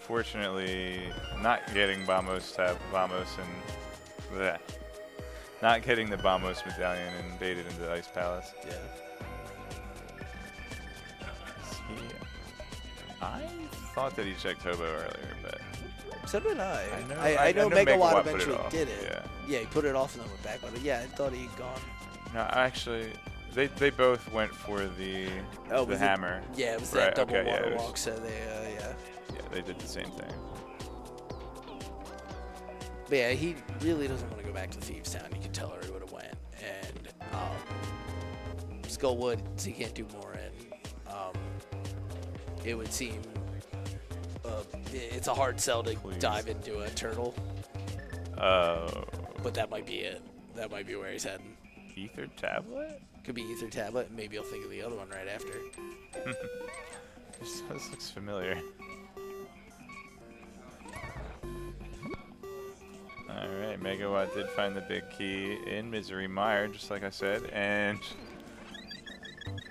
[SPEAKER 1] Fortunately, not getting Vamos and bleh, not getting the Vamos medallion and baited into the Ice Palace.
[SPEAKER 2] Yeah.
[SPEAKER 1] I thought that he checked Hobo earlier, but
[SPEAKER 2] So did I.
[SPEAKER 1] I
[SPEAKER 2] know
[SPEAKER 1] know
[SPEAKER 2] Megawott
[SPEAKER 1] Megawatt put it
[SPEAKER 2] eventually
[SPEAKER 1] off.
[SPEAKER 2] did it. Yeah, he put it off and then went back on it. Yeah, I thought he'd gone.
[SPEAKER 1] no, actually, they both went for the hammer.
[SPEAKER 2] Yeah, it was
[SPEAKER 1] Right,
[SPEAKER 2] that double
[SPEAKER 1] okay, yeah,
[SPEAKER 2] water
[SPEAKER 1] it was-
[SPEAKER 2] walk, so they, yeah.
[SPEAKER 1] Yeah, they did the same thing.
[SPEAKER 2] But yeah, he really doesn't want to go back to Thieves Town. You can tell where he would have went. And Skullwood, so he can't do more in. It would seem it's a hard sell to dive into a turtle.
[SPEAKER 1] Oh.
[SPEAKER 2] But that might be it. That might be where he's heading.
[SPEAKER 1] Ether Tablet?
[SPEAKER 2] Could be Ether Tablet. Maybe he'll think of the other one right after.
[SPEAKER 1] This looks familiar. Alright, Megawatt did find the big key in Misery Mire, just like I said, and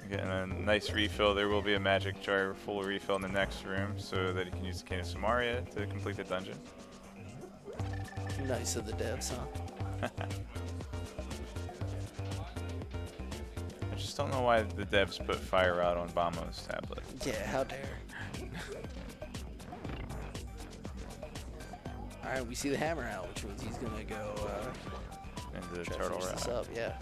[SPEAKER 1] getting a nice refill. There will be a magic jar full refill in the next room so that he can use the Cane of Samaria to complete the dungeon.
[SPEAKER 2] Nice of the devs, huh?
[SPEAKER 1] I just don't know why the devs put Fire Rod on Bamo's tablet.
[SPEAKER 2] Yeah, how dare. Alright, we see the hammer out, which means he's gonna go
[SPEAKER 1] Into the
[SPEAKER 2] try to
[SPEAKER 1] turtle
[SPEAKER 2] finish this
[SPEAKER 1] rod.
[SPEAKER 2] up, yeah.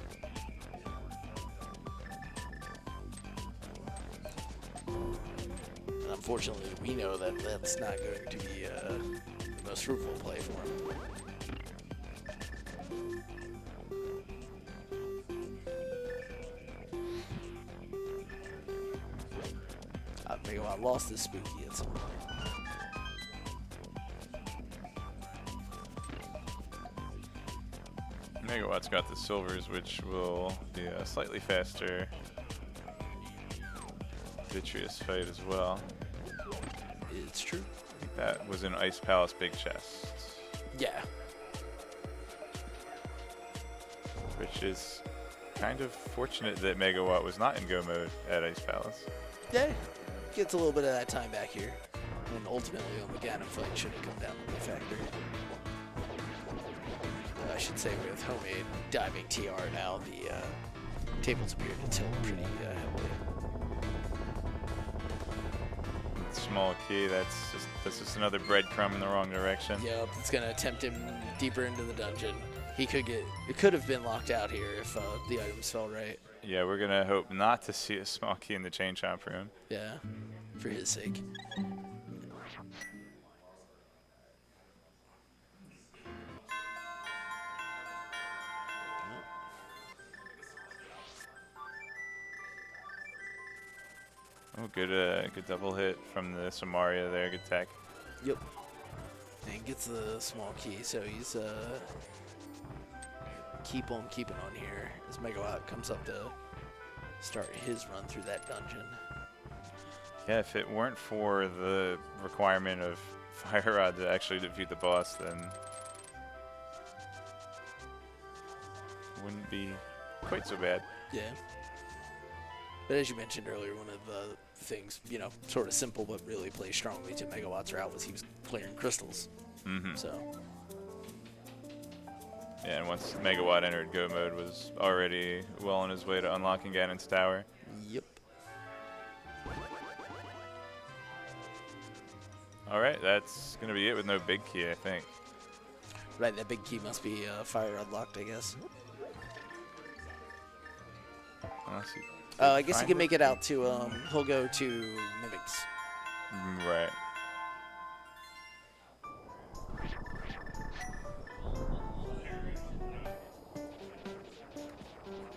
[SPEAKER 2] And unfortunately, we know that that's not going to be the most fruitful play for him. Megawatt lost his spooky at some point.
[SPEAKER 1] Megawatt's got the silvers, which will be a slightly faster Vitreous fight as well.
[SPEAKER 2] It's true.
[SPEAKER 1] That was an Ice Palace big chest,
[SPEAKER 2] Yeah.
[SPEAKER 1] which is kind of fortunate that Megawatt was not in go mode at Ice Palace.
[SPEAKER 2] Yeah. Gets a little bit of that time back here. And ultimately, on the Ganon fight, should have come down to the factor. I should say with homemade diving TR now, the tables appear to tilt pretty heavily.
[SPEAKER 1] Small key. That's just another breadcrumb in the wrong direction.
[SPEAKER 2] Yep, it's gonna tempt him deeper into the dungeon. It could have been locked out here if the items fell right.
[SPEAKER 1] Yeah, we're gonna hope not to see a small key in the chain chomp room.
[SPEAKER 2] Yeah, for his sake.
[SPEAKER 1] Oh, good double hit from the Samaria there. Good tech.
[SPEAKER 2] Yep. And gets the small key, so he's keep on keeping on here as Megawott comes up to start his run through that dungeon.
[SPEAKER 1] Yeah, if it weren't for the requirement of Fire Rod to actually defeat the boss, then it wouldn't be quite so bad.
[SPEAKER 2] Yeah. But as you mentioned earlier, one of the things, you know, sort of simple but really plays strongly to Megawatt's route was he was clearing crystals.
[SPEAKER 1] Mm-hmm.
[SPEAKER 2] So.
[SPEAKER 1] Yeah, and once Megawatt entered Go mode, was already well on his way to unlocking Ganon's tower.
[SPEAKER 2] Yep.
[SPEAKER 1] All right, that's going to be it with no big key, I think.
[SPEAKER 2] Right, that big key must be fire unlocked, I guess.
[SPEAKER 1] Unless he
[SPEAKER 2] I guess he
[SPEAKER 1] find
[SPEAKER 2] can make it out to, he'll go to Mimics.
[SPEAKER 1] Right.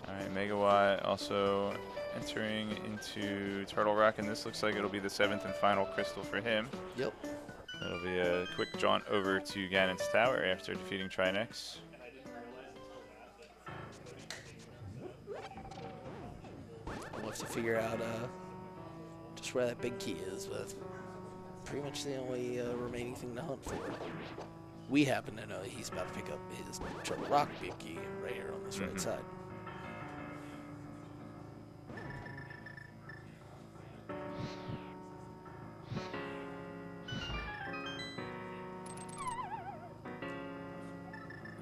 [SPEAKER 1] All right, Megawatt also entering into Turtle Rock, and this looks like it'll be the 7th and final crystal for him.
[SPEAKER 2] Yep.
[SPEAKER 1] It'll be a quick jaunt over to Ganon's tower after defeating Trinex.
[SPEAKER 2] We'll have to figure out just where that big key is, but pretty much the only remaining thing to hunt for. We happen to know that he's about to pick up his Turtle Rock big key right here on this right side.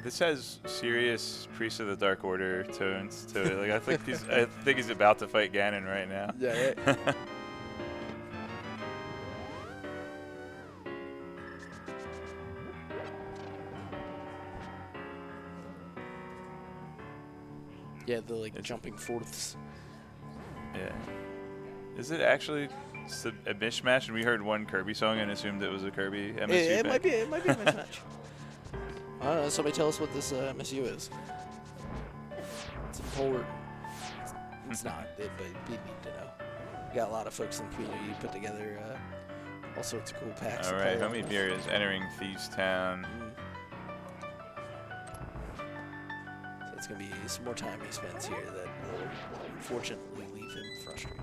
[SPEAKER 1] This has serious Priest of the Dark Order tones to it. Like I think he's about to fight Ganon right now.
[SPEAKER 2] Yeah. Right. Yeah, the like jumping fourths.
[SPEAKER 1] Yeah. Is it actually a mishmash? And we heard one Kirby song and assumed it was a Kirby MSU.
[SPEAKER 2] It might be a mismatch. I don't know. Somebody tell us what this MSU is. It's important. It's not, but you need to know. We got a lot of folks in the community who put together all sorts of cool packs.
[SPEAKER 1] All right, homemadebeer is entering Thieves Town.
[SPEAKER 2] So it's going to be some more time he spends here that will unfortunately leave him frustrated.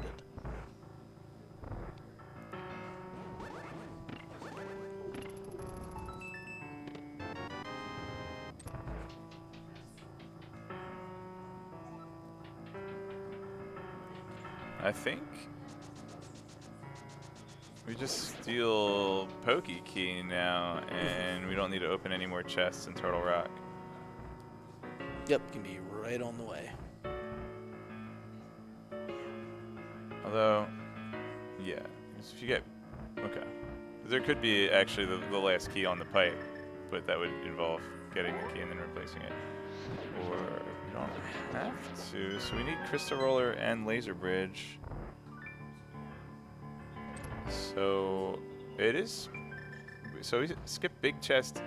[SPEAKER 1] I think we just steal Pokey Key now, and we don't need to open any more chests in Turtle Rock.
[SPEAKER 2] Yep, can be right on the way.
[SPEAKER 1] Although, yeah, if you get, okay. There could be actually the last key on the pipe, but that would involve getting the key and then replacing it. Or we don't have to, so we need Crystal Roller and Laser Bridge. So it is, so we skip Big Chest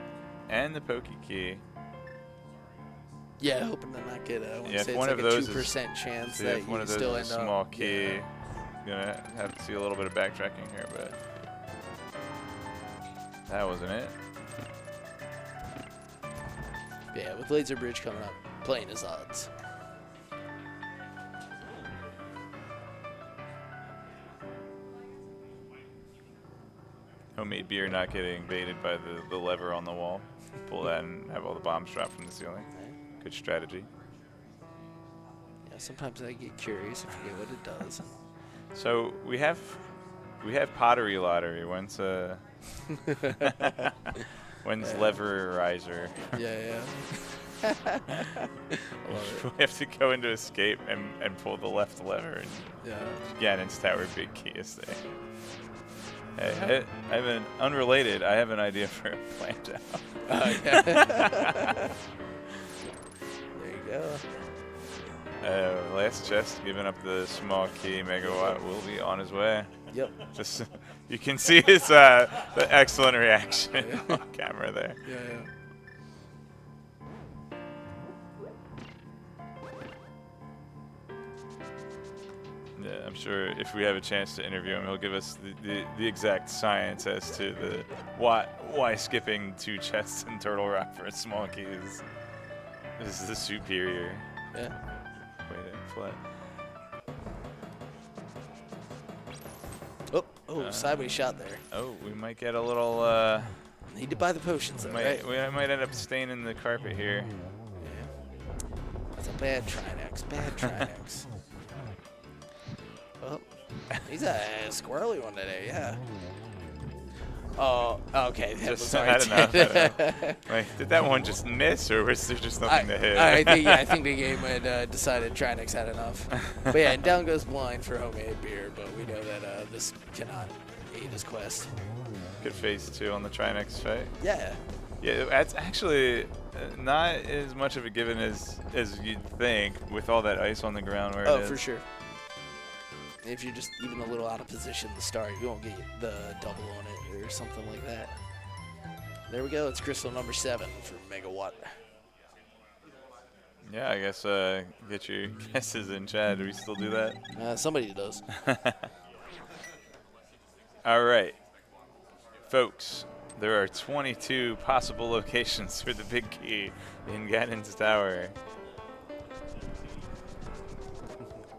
[SPEAKER 1] and the Pokey Key.
[SPEAKER 2] Yeah, hoping to not get a,
[SPEAKER 1] Yeah,
[SPEAKER 2] say
[SPEAKER 1] if one
[SPEAKER 2] it's
[SPEAKER 1] of
[SPEAKER 2] like a
[SPEAKER 1] those
[SPEAKER 2] 2% chance
[SPEAKER 1] is,
[SPEAKER 2] that
[SPEAKER 1] if one
[SPEAKER 2] you
[SPEAKER 1] of those
[SPEAKER 2] still
[SPEAKER 1] is
[SPEAKER 2] end
[SPEAKER 1] a
[SPEAKER 2] up.
[SPEAKER 1] small key,
[SPEAKER 2] Yeah.
[SPEAKER 1] gonna have to see a little bit of backtracking here, but that wasn't it.
[SPEAKER 2] Yeah, with Laser Bridge coming up, playing his odds.
[SPEAKER 1] Homemadebeer not getting baited by the lever on the wall. Pull that and have all the bombs drop from the ceiling. Good strategy.
[SPEAKER 2] Yeah, sometimes I get curious and forget what it does.
[SPEAKER 1] So we have We have pottery lottery. When's when's leverizer?
[SPEAKER 2] Yeah.
[SPEAKER 1] We have to go into escape and pull the left lever. And
[SPEAKER 2] Yeah.
[SPEAKER 1] Gannon's Tower big key is there. Hey, I have an unrelated. I have an idea for a plant out.
[SPEAKER 2] Yeah. There you go.
[SPEAKER 1] Last chest, giving up the small key. Megawatt will be on his way.
[SPEAKER 2] Yep.
[SPEAKER 1] Just you can see his the excellent reaction on camera there.
[SPEAKER 2] Yeah.
[SPEAKER 1] Yeah, I'm sure if we have a chance to interview him, he'll give us the exact science as to the why skipping 2 chests in Turtle Rock for a small key is the superior
[SPEAKER 2] Yeah.
[SPEAKER 1] way to play.
[SPEAKER 2] Oh, sideways shot there.
[SPEAKER 1] Oh, we might get a little.
[SPEAKER 2] Need to buy the potions, though, right?
[SPEAKER 1] We might end up staining the carpet here.
[SPEAKER 2] Yeah. That's a bad Trinex. Bad Trinex. Well, he's a squirrely one today, yeah. Oh, okay. That
[SPEAKER 1] Just,
[SPEAKER 2] was
[SPEAKER 1] I don't know.
[SPEAKER 2] alright.
[SPEAKER 1] Like, did that one just miss, or was there just nothing to hit?
[SPEAKER 2] I think the game had decided Trinex had enough. But yeah, and down goes blind for homemade beer, but we know that this cannot aid his quest.
[SPEAKER 1] Good phase 2 on the Trinex fight.
[SPEAKER 2] Yeah.
[SPEAKER 1] Yeah, that's actually not as much of a given as you'd think with all that ice on the ground where it is.
[SPEAKER 2] Oh, for sure. If you're just even a little out of position to start, you won't get the double on it or something like that. There we go. It's crystal number 7 for Megawatt.
[SPEAKER 1] Yeah, I guess get your guesses in chat. Do we still do that?
[SPEAKER 2] Somebody does.
[SPEAKER 1] All right, folks. There are 22 possible locations for the big key in Gannon's Tower.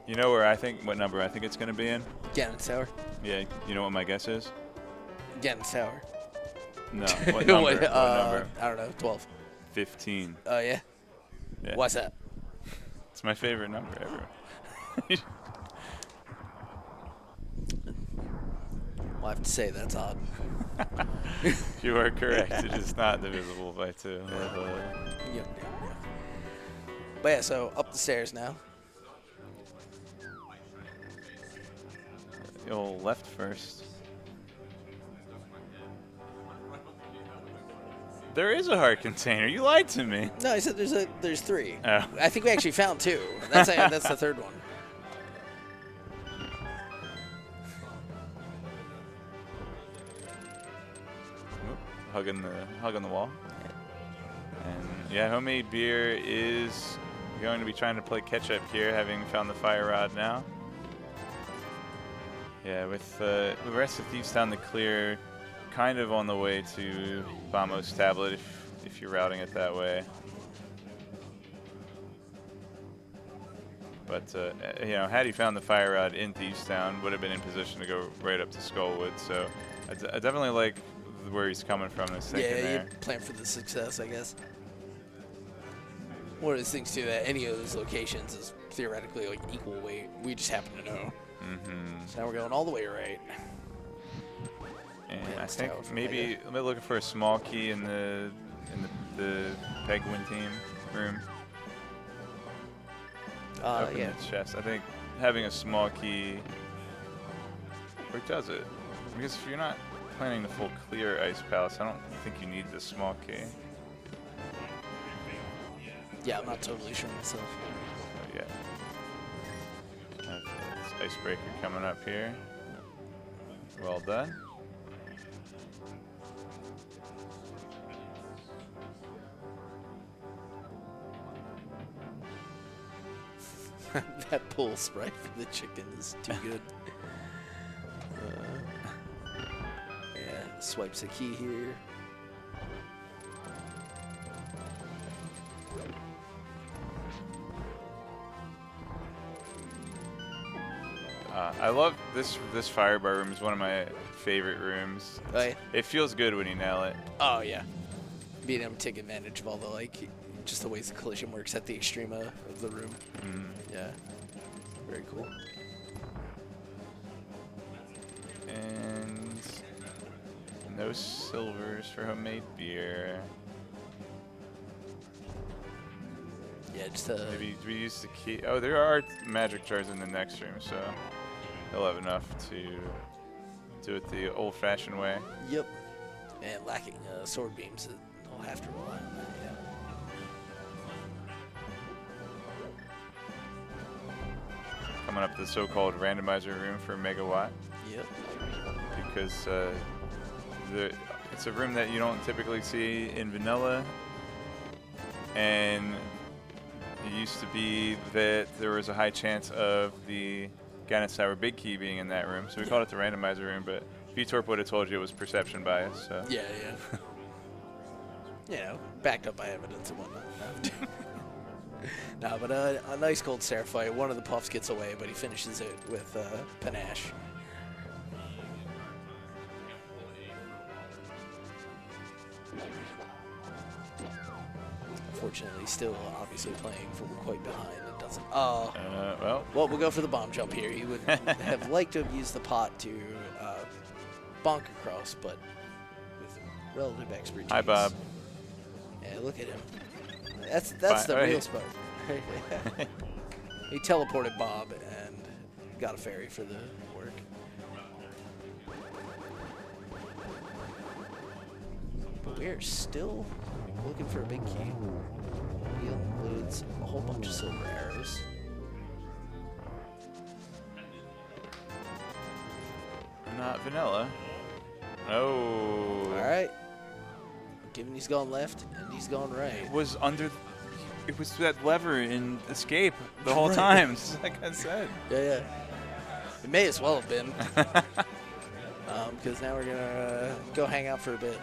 [SPEAKER 1] You know what number I think it's going to be in?
[SPEAKER 2] Gannon's Tower.
[SPEAKER 1] Yeah, you know what my guess is?
[SPEAKER 2] Gannon's Tower.
[SPEAKER 1] No, what number? What number?
[SPEAKER 2] I don't know, 12.
[SPEAKER 1] 15.
[SPEAKER 2] Oh, yeah?
[SPEAKER 1] Yeah.
[SPEAKER 2] Why's that?
[SPEAKER 1] It's my favorite number ever.
[SPEAKER 2] Well, I have to say, that's odd.
[SPEAKER 1] You are correct. It is not divisible by 2.
[SPEAKER 2] Yep. But yeah, so up the stairs now.
[SPEAKER 1] You'll left first. There is a heart container. You lied to me.
[SPEAKER 2] No, I said there's 3.
[SPEAKER 1] Oh.
[SPEAKER 2] I think we actually found 2. That's the third one.
[SPEAKER 1] Hugging the wall. And yeah, homemade beer is going to be trying to play catch up here, having found the fire rod now. Yeah, with the rest of Thieves Town to clear, kind of on the way to Bamo's tablet if you're routing it that way. But you know, had he found the fire rod in Thieves Town, would have been in position to go right up to Skullwood. So I definitely like where he's coming from. His thinking
[SPEAKER 2] Yeah,
[SPEAKER 1] there.
[SPEAKER 2] you plan for the success, I guess. One of those things too, that any of those locations is theoretically like equal weight. We just happen to know.
[SPEAKER 1] Mm-hmm.
[SPEAKER 2] So now we're going all the way right.
[SPEAKER 1] And
[SPEAKER 2] Yeah,
[SPEAKER 1] I think
[SPEAKER 2] Tower for
[SPEAKER 1] maybe I'm looking for a small key in the Penguin team room. Open
[SPEAKER 2] Yeah.
[SPEAKER 1] the chest. I think having a small key, or does it? Because if you're not planning the full clear Ice Palace, I don't think you need the small key.
[SPEAKER 2] Yeah, I'm not totally sure myself.
[SPEAKER 1] Oh yeah. Have this icebreaker coming up here. Well done.
[SPEAKER 2] That pull sprite for the chicken is too good. Yeah, swipes a key here.
[SPEAKER 1] I love this firebar room. Is one of my favorite rooms.
[SPEAKER 2] Oh, yeah.
[SPEAKER 1] It feels good when you nail it.
[SPEAKER 2] Oh, yeah. Being able to take advantage of all the, like, just the ways the collision works at the extrema of the room.
[SPEAKER 1] Mm.
[SPEAKER 2] Yeah. Very cool.
[SPEAKER 1] And no silvers for homemade beer.
[SPEAKER 2] Yeah, just
[SPEAKER 1] Maybe we use the key. Oh, there are magic jars in the next room, so he'll have enough to do it the old-fashioned way.
[SPEAKER 2] Yep. And lacking sword beams, he'll have to rely on that. Yeah.
[SPEAKER 1] Coming up to the so-called randomizer room for Megawatt,
[SPEAKER 2] Yep.
[SPEAKER 1] because it's a room that you don't typically see in vanilla, and it used to be that there was a high chance of the Gannet Tower big key being in that room, so we called it the randomizer room, but VTorp would have told you it was perception bias. So.
[SPEAKER 2] Yeah, yeah. You know, backed up by evidence and whatnot. No, but a nice cold stair fight. One of the puffs gets away, but he finishes it with panache. Unfortunately, still obviously playing from quite behind. It doesn't.
[SPEAKER 1] Well,
[SPEAKER 2] We'll go for the bomb jump here. He would have liked to have used the pot to bonk across, but with relative expertise.
[SPEAKER 1] hi, Bob.
[SPEAKER 2] Yeah, look at him. That's the real spark. He teleported Bob and got a fairy for the work. But we're still looking for a big key. He includes a whole bunch of silver arrows.
[SPEAKER 1] Not vanilla. Oh.
[SPEAKER 2] All right. Given he's going left and he's going right.
[SPEAKER 1] It was it was that lever in escape the whole time, just like I said.
[SPEAKER 2] Yeah, yeah. It may as well have been. Because now we're going to go hang out for a bit.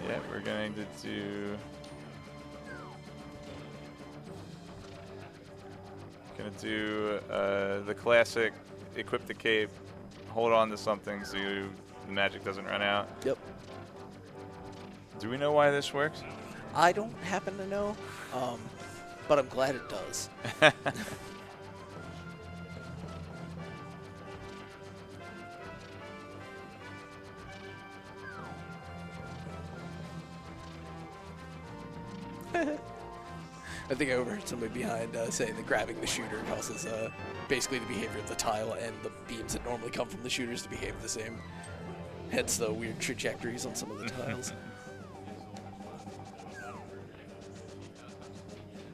[SPEAKER 1] Yeah, we're going to do. The classic equip the cape, hold on to something so the magic doesn't run out.
[SPEAKER 2] Yep.
[SPEAKER 1] Do we know why this works?
[SPEAKER 2] I don't happen to know, but I'm glad it does. I think I overheard somebody behind saying that grabbing the shooter causes basically the behavior of the tile and the beams that normally come from the shooters to behave the same. Hence the weird trajectories on some of the tiles.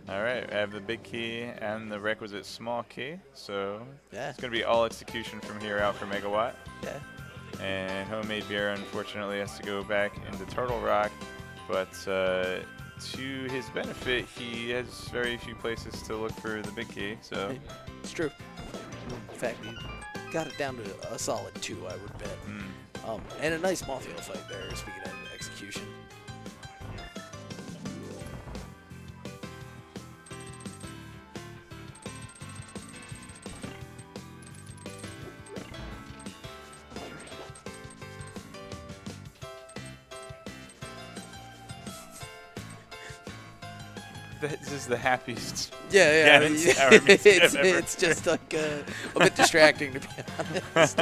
[SPEAKER 1] All right, I have the big key and the requisite small key, so
[SPEAKER 2] Yeah.
[SPEAKER 1] it's going to be all execution from here out for Megawatt.
[SPEAKER 2] Yeah.
[SPEAKER 1] And homemade beer, unfortunately, has to go back into Turtle Rock, but to his benefit, he has very few places to look for the big key. So
[SPEAKER 2] It's true. In fact, he got it down to a solid 2, I would bet. And a nice Mothfield fight there, speaking of execution.
[SPEAKER 1] this is the happiest.
[SPEAKER 2] Yeah.
[SPEAKER 1] Gannon Tower meets I've ever
[SPEAKER 2] It's just like a bit distracting, to be honest.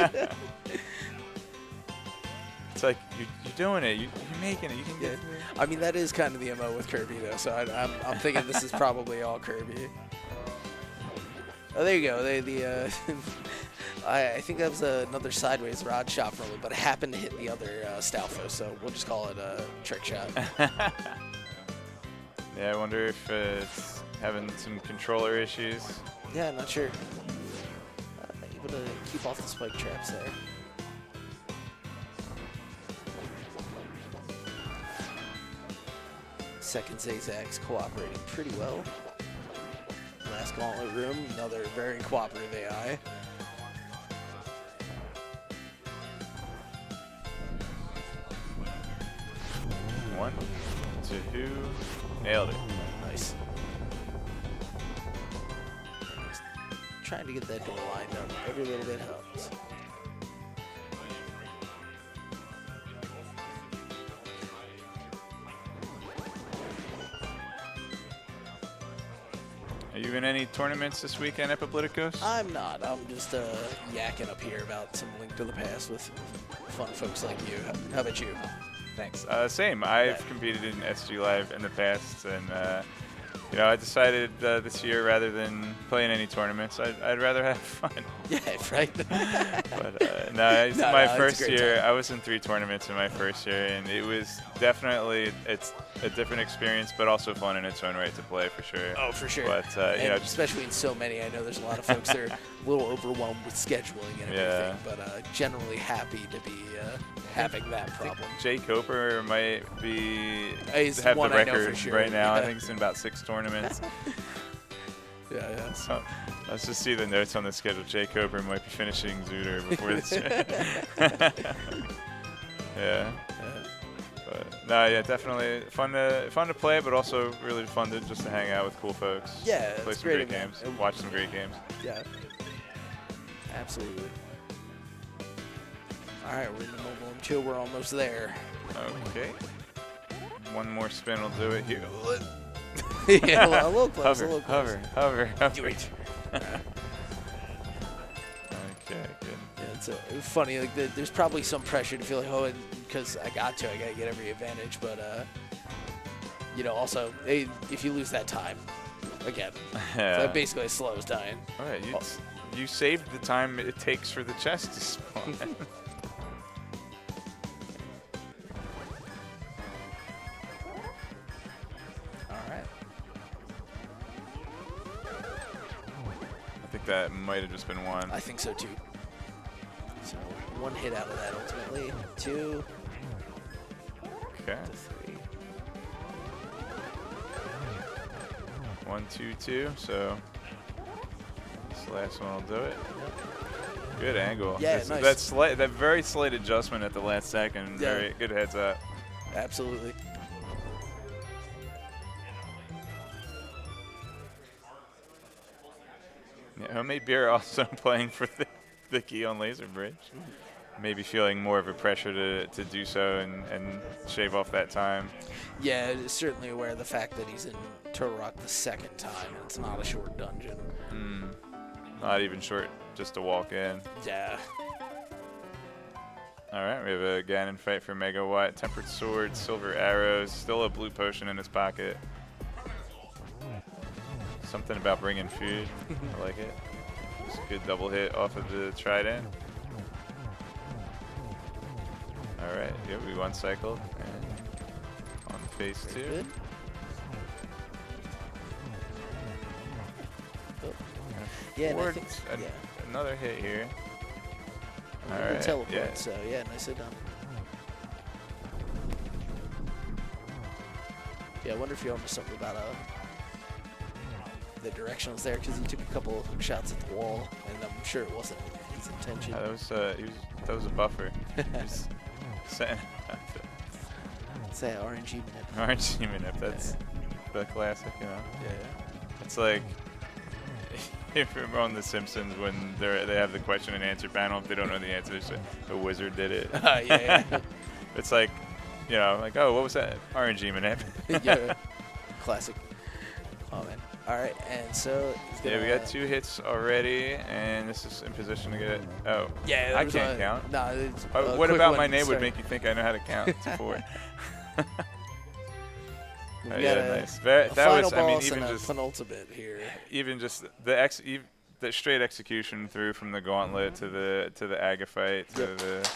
[SPEAKER 1] It's like you're doing it, you're making it. You can get.
[SPEAKER 2] I mean, that is kind of the MO with Kirby, though, so I'm thinking this is probably all Kirby. Oh, there you go. I think that was another sideways rod shot from it, but it happened to hit the other Stalfo, so we'll just call it a trick shot.
[SPEAKER 1] Yeah, I wonder if it's having some controller issues.
[SPEAKER 2] Yeah, not sure. Able to keep off the spike traps there. Second Zigzag's cooperating pretty well. Last gauntlet room, another very cooperative AI.
[SPEAKER 1] One, two, nailed it.
[SPEAKER 2] Nice. Just trying to get that door lined up. Every little bit helps.
[SPEAKER 1] Are you in any tournaments this weekend, Epipoliticos?
[SPEAKER 2] I'm not. I'm just yakking up here about some Link to the Past with fun folks like you. How about you?
[SPEAKER 1] Thanks. Same. I've competed in SGLIVE in the past, and you know, I decided this year rather than playing any tournaments, I'd rather have fun.
[SPEAKER 2] Yeah, right.
[SPEAKER 1] But no, my first year, I was in 3 tournaments in my first year, and it was definitely it's a different experience, but also fun in its own right to play for sure.
[SPEAKER 2] Oh, for sure.
[SPEAKER 1] But you know,
[SPEAKER 2] especially in so many, I know there's a lot of folks that are a little overwhelmed with scheduling and everything, but generally happy to be having that problem.
[SPEAKER 1] Jay Coper might be
[SPEAKER 2] He's
[SPEAKER 1] have the
[SPEAKER 2] one I know
[SPEAKER 1] record
[SPEAKER 2] for sure.
[SPEAKER 1] right now. I think he's in about 6 tournaments.
[SPEAKER 2] Yeah.
[SPEAKER 1] So let's just see the notes on the schedule. Jay Coper might be finishing Zooter before this. Yeah. But no, yeah, definitely fun to play, but also really fun to just to hang out with cool folks.
[SPEAKER 2] Yeah,
[SPEAKER 1] play
[SPEAKER 2] it's
[SPEAKER 1] some
[SPEAKER 2] great
[SPEAKER 1] great
[SPEAKER 2] event.
[SPEAKER 1] games, watch some great games.
[SPEAKER 2] Yeah. Absolutely. All right, we're in the mobile M2. We're almost there.
[SPEAKER 1] Okay. One more spin will do it here.
[SPEAKER 2] Yeah, a little close.
[SPEAKER 1] Hover,
[SPEAKER 2] a little close.
[SPEAKER 1] hover.
[SPEAKER 2] Do it.
[SPEAKER 1] Okay, good.
[SPEAKER 2] Yeah, it's funny. Like there's probably some pressure to feel like, oh, because I got to get every advantage. But you know, also if you lose that time, again, so basically it slows dying.
[SPEAKER 1] All right, you saved the time it takes for the chest to spawn. I think that might have just been one.
[SPEAKER 2] I think so too. So 1 hit out of that ultimately. 2.
[SPEAKER 1] Okay.
[SPEAKER 2] 3.
[SPEAKER 1] 1, 2, 2. So this last one will do it. Good angle.
[SPEAKER 2] Yeah, nice.
[SPEAKER 1] That very slight adjustment at the last second.
[SPEAKER 2] Yeah.
[SPEAKER 1] Very good heads up.
[SPEAKER 2] Absolutely.
[SPEAKER 1] Yeah, homemade beer also playing for the key on Laser Bridge. Maybe feeling more of a pressure to do so and shave off that time.
[SPEAKER 2] Yeah, certainly aware of the fact that he's in Turtle Rock the 2nd time, and it's not a short dungeon.
[SPEAKER 1] Not even short, just to walk in.
[SPEAKER 2] Yeah.
[SPEAKER 1] All right, we have a Ganon fight for Megawatt. Tempered Sword, Silver Arrows, still a blue potion in his pocket. Something about bringing food. I like it. Just a good double hit off of the Trident. All right, yeah, we one cycled. And on phase 2.
[SPEAKER 2] Good. Oh. Yeah, and I think,
[SPEAKER 1] another hit here. All
[SPEAKER 2] good
[SPEAKER 1] right,
[SPEAKER 2] teleport,
[SPEAKER 1] yeah.
[SPEAKER 2] so yeah, nicely done. Yeah, I wonder if you almost something about the directionals there, because he took a couple of shots at the wall, and I'm sure it wasn't his intention.
[SPEAKER 1] That was a buffer. Just setting up.
[SPEAKER 2] It's that RNG minute.
[SPEAKER 1] RNG minute, that's the classic, you know.
[SPEAKER 2] Yeah.
[SPEAKER 1] It's like if you're on The Simpsons when they have the question and answer panel, if they don't know the answer, so a wizard did it.
[SPEAKER 2] Yeah.
[SPEAKER 1] It's like, you know, like, oh, what was that? RNG minute.
[SPEAKER 2] Yeah. Classic. Oh man. All right, and so
[SPEAKER 1] yeah, we got 2 hits already, and this is in position to get it. Oh,
[SPEAKER 2] yeah,
[SPEAKER 1] I can't count.
[SPEAKER 2] Nah,
[SPEAKER 1] what about my name would make you think I know how to count to 4? Yeah, nice. That
[SPEAKER 2] final
[SPEAKER 1] was, I mean,
[SPEAKER 2] boss
[SPEAKER 1] even
[SPEAKER 2] and
[SPEAKER 1] just
[SPEAKER 2] penultimate here.
[SPEAKER 1] Even just the straight execution through from the gauntlet to the Aga fight to the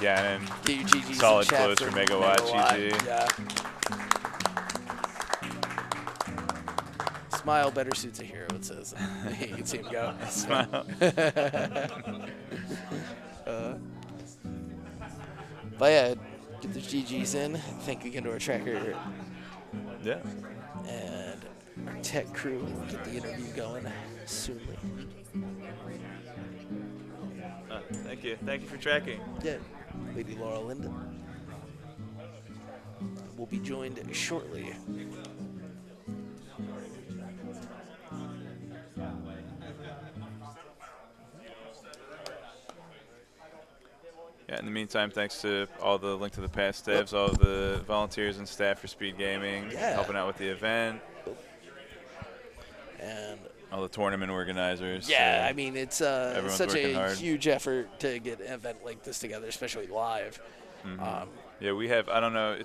[SPEAKER 1] Ganon.
[SPEAKER 2] GG's
[SPEAKER 1] solid close for Megawatt. GG.
[SPEAKER 2] Yeah. Smile better suits a hero, it says. You can see him go.
[SPEAKER 1] Smile.
[SPEAKER 2] But yeah, get the GGs in. Thank you again to our tracker.
[SPEAKER 1] Yeah.
[SPEAKER 2] And our tech crew will get the interview going soonly.
[SPEAKER 3] Thank you. Thank you for tracking.
[SPEAKER 2] Yeah. Lady Laura Linden will be joined shortly.
[SPEAKER 1] Yeah, in the meantime, thanks to all the Link to the Past devs, all the volunteers and staff for Speedgaming, helping out with the event.
[SPEAKER 2] And
[SPEAKER 1] All the tournament organizers.
[SPEAKER 2] Yeah, I mean, it's
[SPEAKER 1] everyone's
[SPEAKER 2] such
[SPEAKER 1] working
[SPEAKER 2] a
[SPEAKER 1] hard.
[SPEAKER 2] huge effort to get an event like this together, especially live.
[SPEAKER 1] Yeah, we have. I don't know.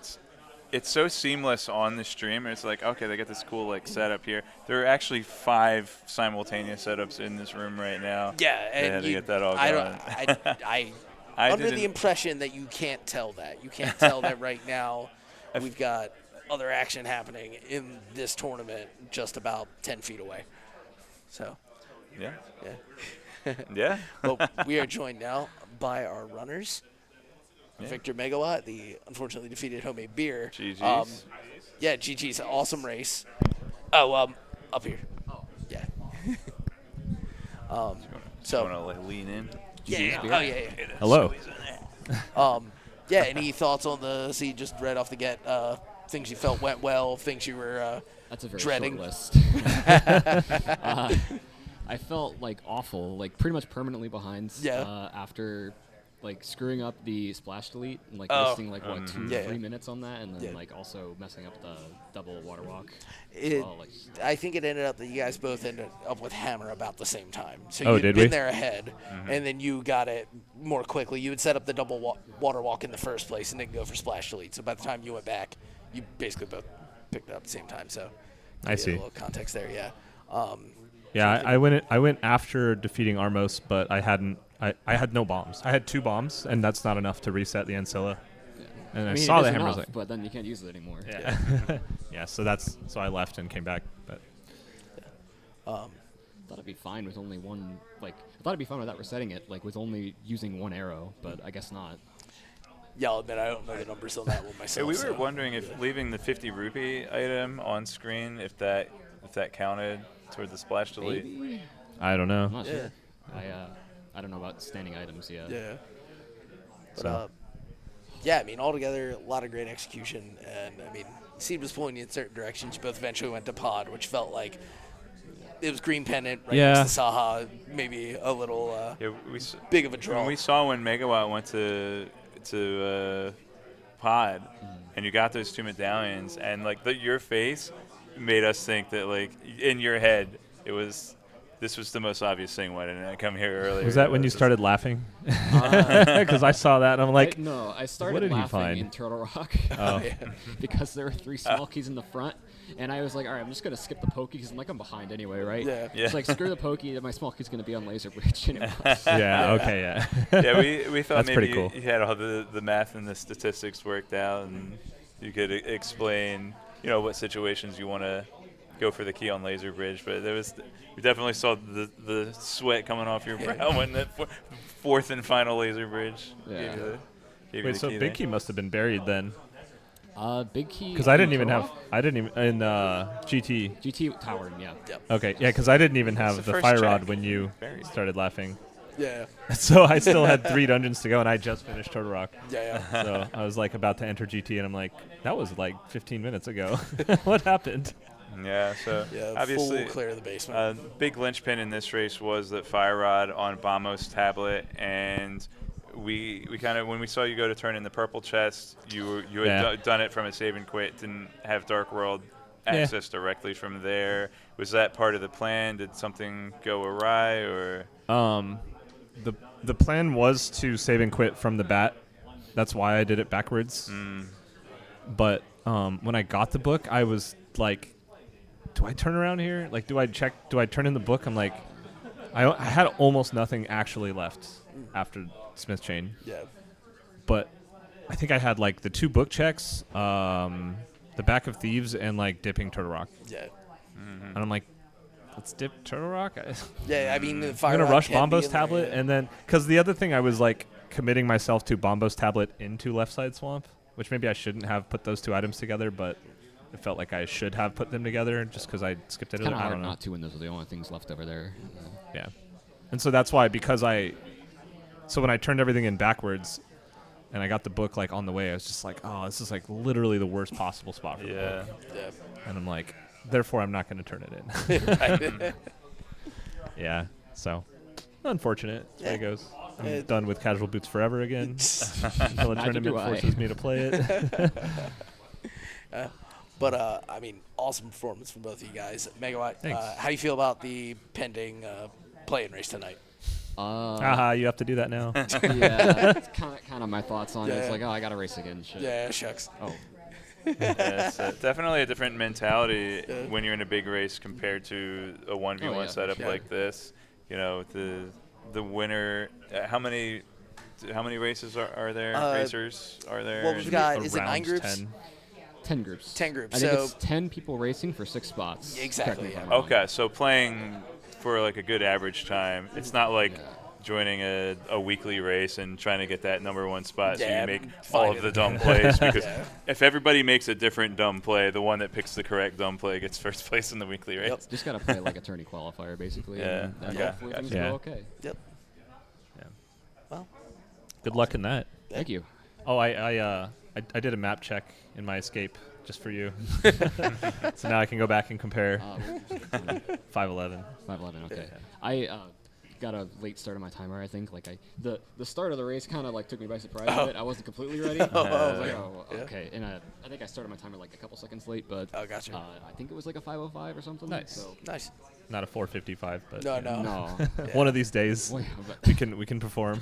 [SPEAKER 1] It's so seamless on the stream. It's like, okay, they got this cool like setup here. There are actually 5 simultaneous setups in this room right now.
[SPEAKER 2] Yeah,
[SPEAKER 1] They
[SPEAKER 2] and
[SPEAKER 1] had to
[SPEAKER 2] you,
[SPEAKER 1] get that all
[SPEAKER 2] I
[SPEAKER 1] going.
[SPEAKER 2] don't. I
[SPEAKER 1] I
[SPEAKER 2] under the
[SPEAKER 1] didn't-
[SPEAKER 2] impression that you can't tell that. You can't tell that right now. We've got other action happening in this tournament just about 10 feet away. So,
[SPEAKER 1] Yeah.
[SPEAKER 2] yeah.
[SPEAKER 1] Yeah.
[SPEAKER 2] But we are joined now by our runners.
[SPEAKER 1] Yeah.
[SPEAKER 2] Victor Megawatt, the unfortunately defeated Homemade Beer.
[SPEAKER 1] GG's.
[SPEAKER 2] Yeah, GG's an awesome race. Oh, up here. Yeah. So,
[SPEAKER 1] Want to like lean in?
[SPEAKER 2] yeah. Oh, yeah.
[SPEAKER 4] Hello.
[SPEAKER 2] Yeah, any thoughts on the seed just right off the get? Things you felt went well, things you were
[SPEAKER 5] That's a very
[SPEAKER 2] dreading.
[SPEAKER 5] short list. I felt like awful, like pretty much permanently behind.
[SPEAKER 2] Yeah.
[SPEAKER 5] After like screwing up the splash delete and like
[SPEAKER 2] Oh.
[SPEAKER 5] wasting like what 2
[SPEAKER 2] Yeah.
[SPEAKER 5] 3 minutes on that, and then
[SPEAKER 2] Yeah.
[SPEAKER 5] like also messing up the double water walk.
[SPEAKER 2] It,
[SPEAKER 5] well, like,
[SPEAKER 2] I think it ended up that you guys both ended up with Hammer about the same time. So
[SPEAKER 4] Oh,
[SPEAKER 2] you'd
[SPEAKER 4] did
[SPEAKER 2] been
[SPEAKER 4] we?
[SPEAKER 2] there ahead, and then you got it more quickly. You had set up the double water walk in the first place and didn't go for splash delete. So by the time you went back, you basically both picked it up at the same time. So
[SPEAKER 4] I
[SPEAKER 2] give you
[SPEAKER 4] see.
[SPEAKER 2] a little context there, yeah.
[SPEAKER 4] Yeah, I went after defeating Armos, but I had no bombs. I had 2 bombs, and that's not enough to reset the Ancilla. And I,
[SPEAKER 5] mean,
[SPEAKER 4] saw
[SPEAKER 5] it
[SPEAKER 4] the
[SPEAKER 5] is
[SPEAKER 4] hammer.
[SPEAKER 5] enough,
[SPEAKER 4] Was like,
[SPEAKER 5] but then you can't use it anymore.
[SPEAKER 4] yeah, yeah. So I left and came back. But
[SPEAKER 5] Thought it'd be fine with only one. Like I thought it'd be fine without resetting it, like with only using 1 arrow, but I guess not.
[SPEAKER 2] Yeah, I'll admit I don't know the numbers on that one
[SPEAKER 1] Hey,
[SPEAKER 2] myself.
[SPEAKER 1] we were
[SPEAKER 2] so-
[SPEAKER 1] wondering if leaving the 50 rupee item on screen, if that counted toward the splash delete.
[SPEAKER 5] Maybe?
[SPEAKER 4] I don't know.
[SPEAKER 5] I'm not
[SPEAKER 2] Yeah.
[SPEAKER 5] sure. I don't know about standing items yet.
[SPEAKER 2] Yeah. But,
[SPEAKER 4] So-
[SPEAKER 2] yeah, I mean, altogether, a lot of great execution. And, I mean, Seed was pulling you in certain directions. You both eventually went to pod, which felt like it was green pennant right
[SPEAKER 4] Yeah.
[SPEAKER 2] next to Saha. Maybe a little
[SPEAKER 1] Yeah, we s-
[SPEAKER 2] big of a draw.
[SPEAKER 1] when we saw when Megawatt went to pod, and you got those 2 medallions, and like your face made us think that like in your head this was the most obvious thing. Why didn't I come here earlier?
[SPEAKER 4] Was that when you
[SPEAKER 1] This is-
[SPEAKER 4] started laughing? Because I saw that and I'm like,
[SPEAKER 5] No, I started
[SPEAKER 4] what did he
[SPEAKER 5] laughing
[SPEAKER 4] find?
[SPEAKER 5] in Turtle Rock
[SPEAKER 4] oh,
[SPEAKER 5] because there were 3 small keys in the front, and I was like, all right, I'm just gonna skip the pokey because I'm behind anyway, right?
[SPEAKER 2] Yeah.
[SPEAKER 1] Yeah.
[SPEAKER 5] It's like screw the pokey, my small key's gonna be on Laser Bridge, and it was.
[SPEAKER 4] yeah, okay, yeah.
[SPEAKER 1] Yeah, we thought
[SPEAKER 4] That's
[SPEAKER 1] maybe
[SPEAKER 4] pretty cool.
[SPEAKER 1] you had all the math and the statistics worked out, and you could explain, what situations you want to go for the key on Laser Bridge. But we definitely saw the sweat coming off your brow when that 4th and final Laser Bridge
[SPEAKER 5] Yeah.
[SPEAKER 1] gave you the
[SPEAKER 4] Wait, so
[SPEAKER 1] key
[SPEAKER 4] Big
[SPEAKER 1] there.
[SPEAKER 4] Key must have been buried then,
[SPEAKER 5] Big key.
[SPEAKER 4] because I
[SPEAKER 5] in
[SPEAKER 4] didn't even
[SPEAKER 5] Turtle
[SPEAKER 4] have.
[SPEAKER 5] Rock?
[SPEAKER 4] I didn't even in GT.
[SPEAKER 5] GT Tower, yeah.
[SPEAKER 2] Yep.
[SPEAKER 4] Okay, yeah, because I didn't even
[SPEAKER 1] That's
[SPEAKER 4] have
[SPEAKER 1] the
[SPEAKER 4] the
[SPEAKER 1] first
[SPEAKER 4] fire
[SPEAKER 1] check.
[SPEAKER 4] rod when you
[SPEAKER 1] Buried.
[SPEAKER 4] started laughing.
[SPEAKER 2] Yeah.
[SPEAKER 4] So I still had 3 dungeons to go, and I just finished Turtle Rock.
[SPEAKER 2] Yeah, yeah.
[SPEAKER 4] So I was like about to enter GT, and I'm like, that was like 15 minutes ago. What happened?
[SPEAKER 1] Yeah, so
[SPEAKER 2] Yeah,
[SPEAKER 1] obviously
[SPEAKER 2] full clear of the basement.
[SPEAKER 1] big linchpin in this race was that fire rod on Bombo's tablet, and we kind of, when we saw you go to turn in the purple chest, you had
[SPEAKER 4] Yeah.
[SPEAKER 1] done it from a save and quit, didn't have Dark World
[SPEAKER 4] Yeah.
[SPEAKER 1] access directly from there. Was that part of the plan? Did something go awry, or?
[SPEAKER 4] The plan was to save and quit from the bat. That's why I did it backwards. But when I got the book, I was like, do I turn around here? Like, do I turn in the book? I'm like, I had almost nothing actually left after Smith Chain.
[SPEAKER 2] yeah.
[SPEAKER 4] But I think I had like the 2 book checks, the Back of Thieves, and like dipping Turtle Rock.
[SPEAKER 2] Yeah.
[SPEAKER 4] And I'm like, let's dip Turtle Rock.
[SPEAKER 2] Yeah, I mean, the
[SPEAKER 4] I'm
[SPEAKER 2] fire
[SPEAKER 4] gonna
[SPEAKER 2] rod
[SPEAKER 4] rush
[SPEAKER 2] can be
[SPEAKER 4] Bombo's
[SPEAKER 2] in there,
[SPEAKER 4] tablet,
[SPEAKER 2] yeah.
[SPEAKER 4] and then because the other thing I was like committing myself to Bombo's tablet into Left Side Swamp, which maybe I shouldn't have put those 2 items together, but it felt like I should have put them together just because I skipped it.
[SPEAKER 5] Kind of
[SPEAKER 4] I
[SPEAKER 5] hard
[SPEAKER 4] don't know.
[SPEAKER 5] not to when those are the only things left over there.
[SPEAKER 4] Yeah, and so that's why so when I turned everything in backwards, and I got the book like on the way, I was just like, oh, this is like literally the worst possible spot for the
[SPEAKER 1] Yeah.
[SPEAKER 4] book.
[SPEAKER 2] Yeah.
[SPEAKER 4] And I'm like, therefore I'm not going to turn it in.
[SPEAKER 2] Right.
[SPEAKER 4] Yeah, so unfortunate. That's the way it goes. I'm
[SPEAKER 2] Yeah.
[SPEAKER 4] done with casual boots forever again until a
[SPEAKER 5] Neither
[SPEAKER 4] tournament
[SPEAKER 5] do I.
[SPEAKER 4] forces me to play it.
[SPEAKER 2] But I mean, awesome performance from both of you guys. Megawatt,
[SPEAKER 4] Thanks.
[SPEAKER 2] how do you feel about the pending play-in race tonight?
[SPEAKER 4] Haha, you have to do that now.
[SPEAKER 5] Yeah, that's kind of my thoughts on it. It's
[SPEAKER 2] Yeah.
[SPEAKER 5] like, oh, I got to race again. Shit.
[SPEAKER 2] Yeah, shucks.
[SPEAKER 5] Oh,
[SPEAKER 1] Yeah, it's definitely a different mentality when you're in a big race compared to a 1v1
[SPEAKER 5] Oh, yeah, for
[SPEAKER 1] setup
[SPEAKER 2] sure.
[SPEAKER 1] like this. You know, the winner. How many races are there? Racers are there?
[SPEAKER 2] Well, we've got, is it
[SPEAKER 4] Around
[SPEAKER 2] 9 groups?
[SPEAKER 4] 10.
[SPEAKER 5] 10 groups.
[SPEAKER 2] 10 groups,
[SPEAKER 5] I think
[SPEAKER 2] so-
[SPEAKER 5] it's 10 people racing for 6 spots.
[SPEAKER 2] Exactly,
[SPEAKER 5] Correct me if
[SPEAKER 2] yeah.
[SPEAKER 5] I'm wrong.
[SPEAKER 1] Okay, so playing for like a good average time. It's not like joining a weekly race and trying to get that #1 spot so
[SPEAKER 2] Yeah,
[SPEAKER 1] you make
[SPEAKER 2] find
[SPEAKER 1] all of
[SPEAKER 2] it.
[SPEAKER 1] the dumb plays. Because
[SPEAKER 2] Yeah.
[SPEAKER 1] if everybody makes a different dumb play, the one that picks the correct dumb play gets first place in the weekly race.
[SPEAKER 2] Yep.
[SPEAKER 5] Just got to play like a tourney qualifier, basically.
[SPEAKER 1] Yeah,
[SPEAKER 5] And then
[SPEAKER 1] okay,
[SPEAKER 5] hopefully things
[SPEAKER 4] gotcha.
[SPEAKER 5] go okay.
[SPEAKER 2] Yep.
[SPEAKER 4] Yeah.
[SPEAKER 2] Well,
[SPEAKER 4] Good luck in that.
[SPEAKER 5] Thank you.
[SPEAKER 4] Oh, I did a map check in my escape just for you. So now I can go back and compare 511.
[SPEAKER 5] 5:11. Okay. I got a late start on my timer. I think the start of the race kind of like took me by surprise a bit. I wasn't completely ready. I was like, oh,
[SPEAKER 2] Yeah.
[SPEAKER 5] okay. And I think I started my timer like a couple seconds late, but
[SPEAKER 2] Oh, gotcha.
[SPEAKER 5] I think it was like a 5:05 or something.
[SPEAKER 4] Nice.
[SPEAKER 5] So
[SPEAKER 2] nice.
[SPEAKER 4] Not a 455, but
[SPEAKER 2] No,
[SPEAKER 4] yeah.
[SPEAKER 2] no.
[SPEAKER 5] no.
[SPEAKER 4] One of these days
[SPEAKER 5] Well, yeah, but-
[SPEAKER 4] we can perform.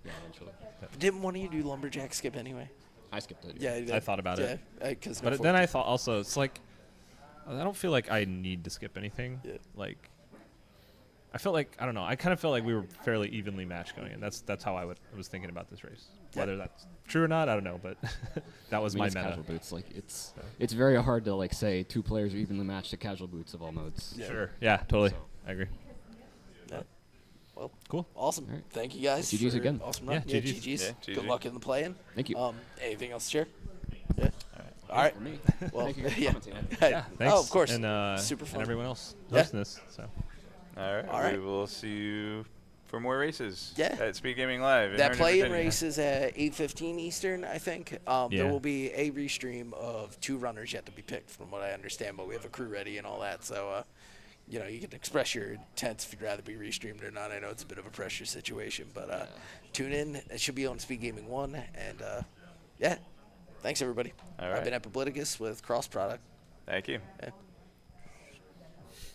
[SPEAKER 5] yeah, eventually.
[SPEAKER 2] Didn't one of you do lumberjack skip anyway?
[SPEAKER 5] I skipped it.
[SPEAKER 4] I thought about it.
[SPEAKER 2] Yeah, because
[SPEAKER 4] But then I thought also it's like I don't feel like I need to skip anything.
[SPEAKER 2] Yeah.
[SPEAKER 4] Like I felt like I don't know. I kind of felt like we were fairly evenly matched going in. That's how I was thinking about this race.
[SPEAKER 2] Yeah.
[SPEAKER 4] Whether that's true or not, I don't know. But that was
[SPEAKER 5] I mean,
[SPEAKER 4] my
[SPEAKER 5] it's
[SPEAKER 4] meta.
[SPEAKER 5] casual boots. Like it's very hard to like say 2 players are evenly matched to casual boots of all modes.
[SPEAKER 2] Yeah.
[SPEAKER 4] Sure. Yeah. Totally.
[SPEAKER 5] So-
[SPEAKER 4] I agree.
[SPEAKER 2] Yeah. Well,
[SPEAKER 4] Cool.
[SPEAKER 2] awesome.
[SPEAKER 5] All right.
[SPEAKER 2] Thank you guys.
[SPEAKER 5] GGs
[SPEAKER 2] for
[SPEAKER 5] again.
[SPEAKER 2] Awesome run.
[SPEAKER 4] Yeah,
[SPEAKER 2] Yeah,
[SPEAKER 4] GGs.
[SPEAKER 2] GGs.
[SPEAKER 1] Yeah,
[SPEAKER 2] Good
[SPEAKER 1] GG.
[SPEAKER 2] luck in the play-in.
[SPEAKER 5] Thank you.
[SPEAKER 2] Anything else to share? Yeah. All right.
[SPEAKER 5] For me.
[SPEAKER 2] Well,
[SPEAKER 5] Thank you for
[SPEAKER 2] yeah.
[SPEAKER 5] commenting on it.
[SPEAKER 4] Yeah. Thanks.
[SPEAKER 2] Oh, of course.
[SPEAKER 4] And
[SPEAKER 2] Super fun.
[SPEAKER 4] and everyone else
[SPEAKER 2] Yeah.
[SPEAKER 4] hosting this. So
[SPEAKER 1] All right.
[SPEAKER 2] All right.
[SPEAKER 1] We will see you for more races.
[SPEAKER 2] Yeah.
[SPEAKER 1] At Speedgaming Live. in
[SPEAKER 2] That
[SPEAKER 1] Herndon,
[SPEAKER 2] play-in
[SPEAKER 1] Virginia.
[SPEAKER 2] race is at 8:15 Eastern, I think.
[SPEAKER 4] Yeah.
[SPEAKER 2] There will be a restream of 2 runners yet to be picked, from what I understand. But we have a crew ready and all that, so you know, you can express your intents if you'd rather be restreamed or not. I know it's a bit of a pressure situation, but tune in. It should be on Speedgaming 1, and yeah, thanks everybody.
[SPEAKER 1] All
[SPEAKER 2] I've
[SPEAKER 1] right.
[SPEAKER 2] been Epibliticus with Cross Product.
[SPEAKER 1] Thank you.
[SPEAKER 2] Yeah.